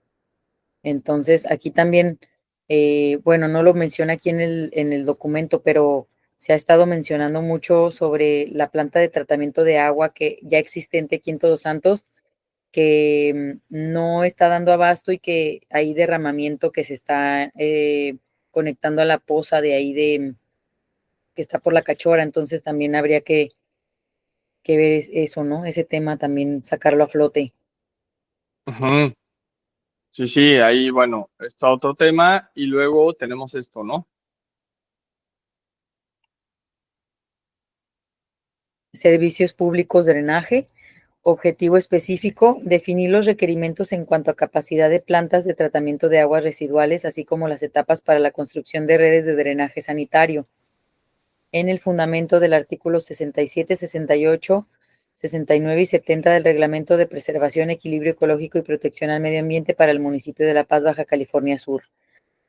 Entonces, aquí también, bueno, no lo menciona aquí en el documento, pero se ha estado mencionando mucho sobre la planta de tratamiento de agua que ya existente aquí en Todos Santos, que no está dando abasto y que hay derramamiento que se está conectando a la poza de ahí que está por la Cachora, entonces también habría que ver eso, ¿no? Ese tema también sacarlo a flote. Ujú. Sí, sí, ahí, bueno, está otro tema y luego tenemos esto, ¿no? Servicios públicos, drenaje. Objetivo específico, definir los requerimientos en cuanto a capacidad de plantas de tratamiento de aguas residuales, así como las etapas para la construcción de redes de drenaje sanitario. En el fundamento del artículo 67, 68, 69 y 70 del Reglamento de Preservación, Equilibrio Ecológico y Protección al Medio Ambiente para el municipio de La Paz, Baja California Sur.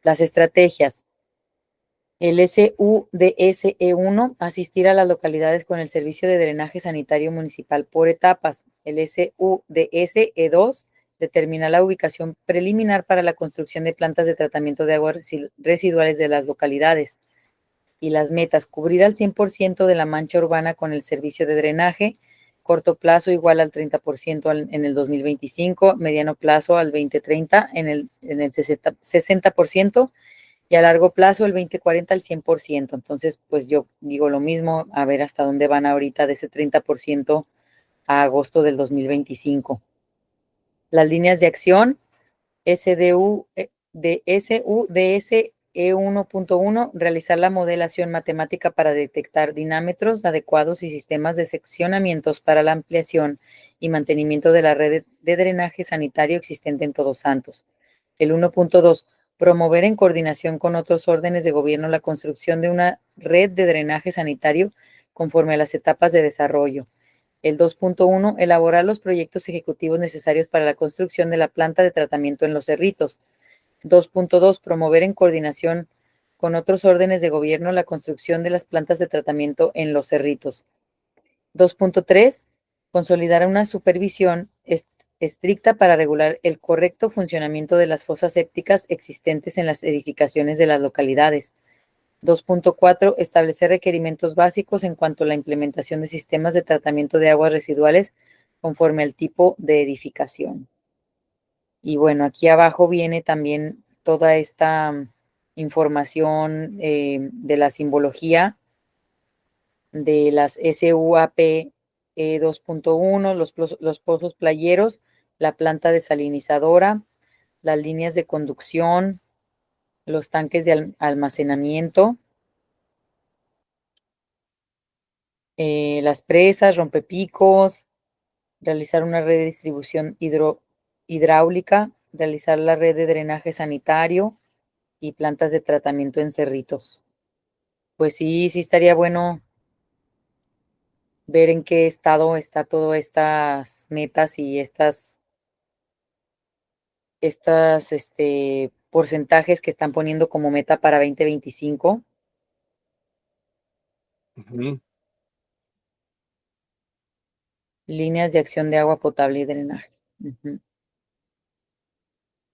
Las estrategias. El SUDSE1, asistir a las localidades con el servicio de drenaje sanitario municipal por etapas. El SUDSE2, determinar la ubicación preliminar para la construcción de plantas de tratamiento de aguas residuales de las localidades. Y las metas, cubrir al 100% de la mancha urbana con el servicio de drenaje, corto plazo igual al 30% en el 2025, mediano plazo al 2030 en el 60%, y a largo plazo el 2040 al 100%. Entonces, pues yo digo lo mismo, a ver hasta dónde van ahorita de ese 30% a agosto del 2025. Las líneas de acción, SUDS E1.1, realizar la modelación matemática para detectar dinámetros adecuados y sistemas de seccionamientos para la ampliación y mantenimiento de la red de drenaje sanitario existente en Todos Santos. El 1.2, promover en coordinación con otros órdenes de gobierno la construcción de una red de drenaje sanitario conforme a las etapas de desarrollo. El 2.1, elaborar los proyectos ejecutivos necesarios para la construcción de la planta de tratamiento en Los Cerritos. 2.2, promover en coordinación con otros órdenes de gobierno la construcción de las plantas de tratamiento en Los Cerritos. 2.3, consolidar una supervisión estricta para regular el correcto funcionamiento de las fosas sépticas existentes en las edificaciones de las localidades. 2.4, establecer requerimientos básicos en cuanto a la implementación de sistemas de tratamiento de aguas residuales conforme al tipo de edificación. Y bueno, aquí abajo viene también toda esta información de la simbología de las SUAP 2.1, los pozos playeros, la planta desalinizadora, las líneas de conducción, los tanques de almacenamiento, las presas, rompepicos, realizar una red de distribución hidráulica, realizar la red de drenaje sanitario y plantas de tratamiento en cerritos. Pues sí, sí estaría bueno ver en qué estado está todas estas metas y estas porcentajes que están poniendo como meta para 2025. Ujú. Líneas de acción de agua potable y drenaje. Ujú.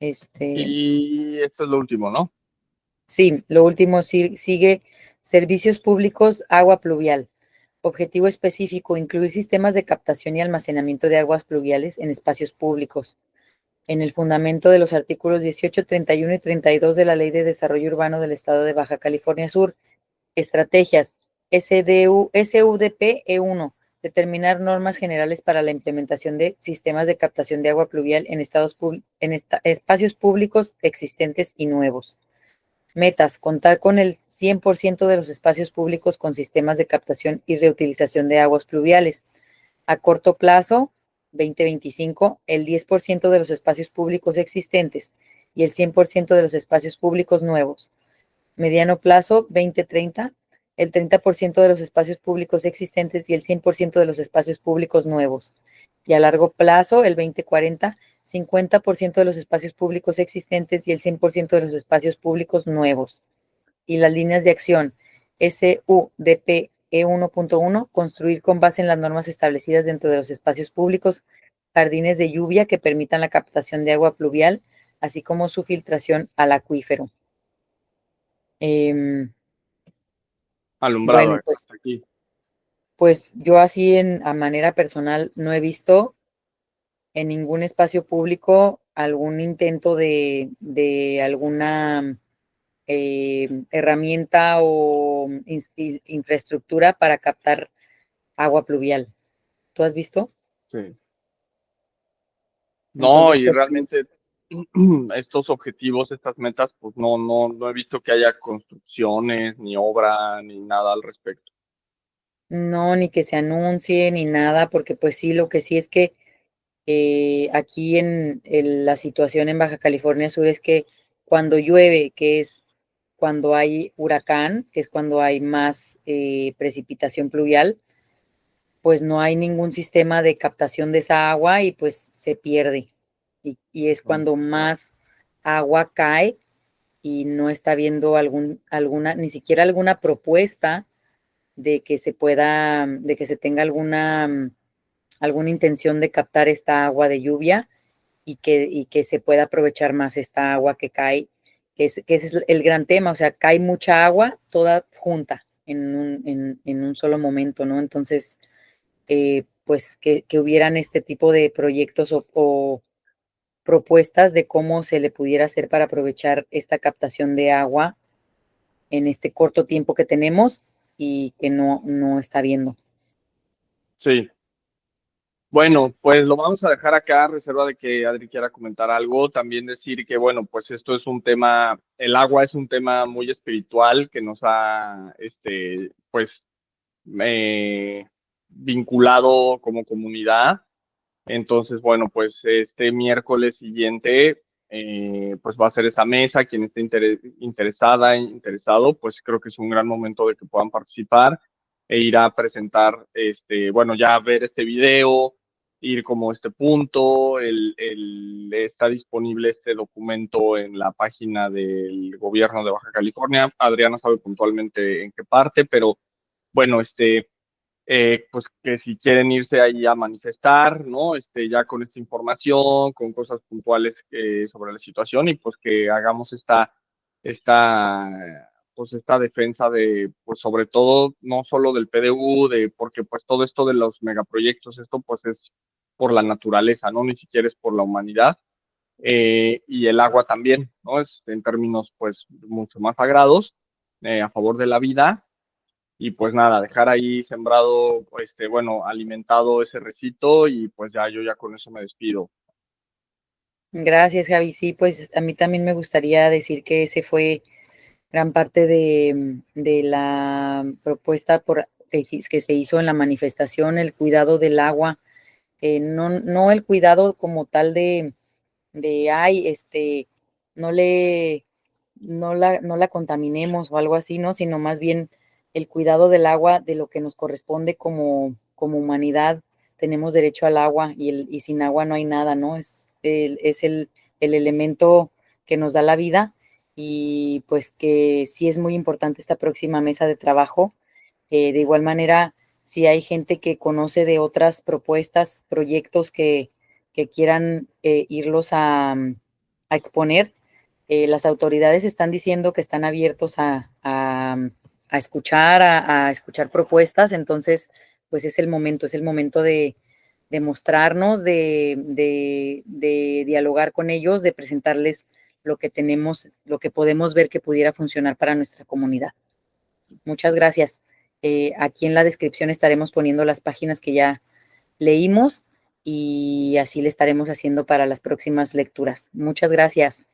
Y esto es lo último, ¿no? Sí, lo último sigue servicios públicos, agua pluvial. Objetivo específico, incluir sistemas de captación y almacenamiento de aguas pluviales en espacios públicos. En el fundamento de los artículos 18, 31 y 32 de la Ley de Desarrollo Urbano del Estado de Baja California Sur, estrategias SUDP E1, Determinar normas generales para la implementación de sistemas de captación de agua pluvial en espacios públicos existentes y nuevos. Metas: contar con el 100% de los espacios públicos con sistemas de captación y reutilización de aguas pluviales. A corto plazo, 2025, el 10% de los espacios públicos existentes y el 100% de los espacios públicos nuevos. Mediano plazo, 2030, el 30% de los espacios públicos existentes y el 100% de los espacios públicos nuevos. Y a largo plazo, el 2040, 50% de los espacios públicos existentes y el 100% de los espacios públicos nuevos. Y las líneas de acción: SUDP E1.1, construir con base en las normas establecidas dentro de los espacios públicos jardines de lluvia que permitan la captación de agua pluvial, así como su filtración al acuífero. Alumbrado Bueno, hasta aquí. pues yo así a manera personal no he visto en ningún espacio público algún intento de alguna herramienta o infraestructura para captar agua pluvial. ¿Tú has visto? Sí. No, Entonces, y pues realmente estos objetivos, estas metas, pues no he visto que haya construcciones, ni obra, ni nada al respecto. no, ni que se anuncie, ni nada, porque pues sí, lo que sí es que aquí la situación en Baja California Sur es que cuando llueve, que es cuando hay huracán, que es cuando hay más precipitación pluvial, pues no hay ningún sistema de captación de esa agua y pues se pierde. Y es cuando más agua cae y no está habiendo ni siquiera alguna propuesta de que se pueda, de que se tenga alguna intención de captar esta agua de lluvia y que se pueda aprovechar más esta agua que cae, que ese es el gran tema, o sea, cae mucha agua toda junta en un solo momento, ¿no? Entonces, pues que hubieran este tipo de proyectos o propuestas de cómo se le pudiera hacer para aprovechar esta captación de agua en este corto tiempo que tenemos y que no está viendo. Sí. Bueno, pues lo vamos a dejar acá, a reserva de que Adri quiera comentar algo. También decir que, bueno, pues esto es un tema, el agua es un tema muy espiritual que nos ha, pues, eh, vinculado como comunidad. Entonces, bueno, pues este miércoles siguiente, pues va a ser esa mesa. Quien esté interesada, interesado, pues creo que es un gran momento de que puedan participar e ir a presentar, bueno, ya ver este video, ir como este punto, está disponible este documento en la página del gobierno de Baja California. Adriana sabe puntualmente en qué parte, pero bueno, pues que si quieren irse ahí a manifestar, ¿no? Ya con esta información, con cosas puntuales sobre la situación y pues que hagamos pues esta defensa de, pues sobre todo, no solo del PDU, porque pues todo esto de los megaproyectos, esto pues es por la naturaleza, ¿no? Ni siquiera es por la humanidad. Y el agua también, ¿no? Es en términos pues mucho más sagrados, a favor de la vida y pues nada, dejar ahí sembrado, bueno, alimentado ese recito y pues ya yo ya con eso me despido. Gracias, Javi. Sí, pues a mí también me gustaría decir que ese fue gran parte de la propuesta que se hizo en la manifestación, el cuidado del agua, no el cuidado como tal ay, no le, no la contaminemos o algo así, ¿no? Sino más bien el cuidado del agua, de lo que nos corresponde como humanidad. Tenemos derecho al agua y sin agua no hay nada, ¿no? Es el elemento que nos da la vida y pues que sí es muy importante esta próxima mesa de trabajo. De igual manera, si hay gente que conoce de otras propuestas, proyectos que quieran irlos a exponer, las autoridades están diciendo que están abiertos a escuchar, a escuchar propuestas, entonces, pues es el momento de mostrarnos, de dialogar con ellos, de presentarles lo que tenemos, lo que podemos ver que pudiera funcionar para nuestra comunidad. Muchas gracias. Aquí en la descripción estaremos poniendo las páginas que ya leímos y así le estaremos haciendo para las próximas lecturas. Muchas gracias.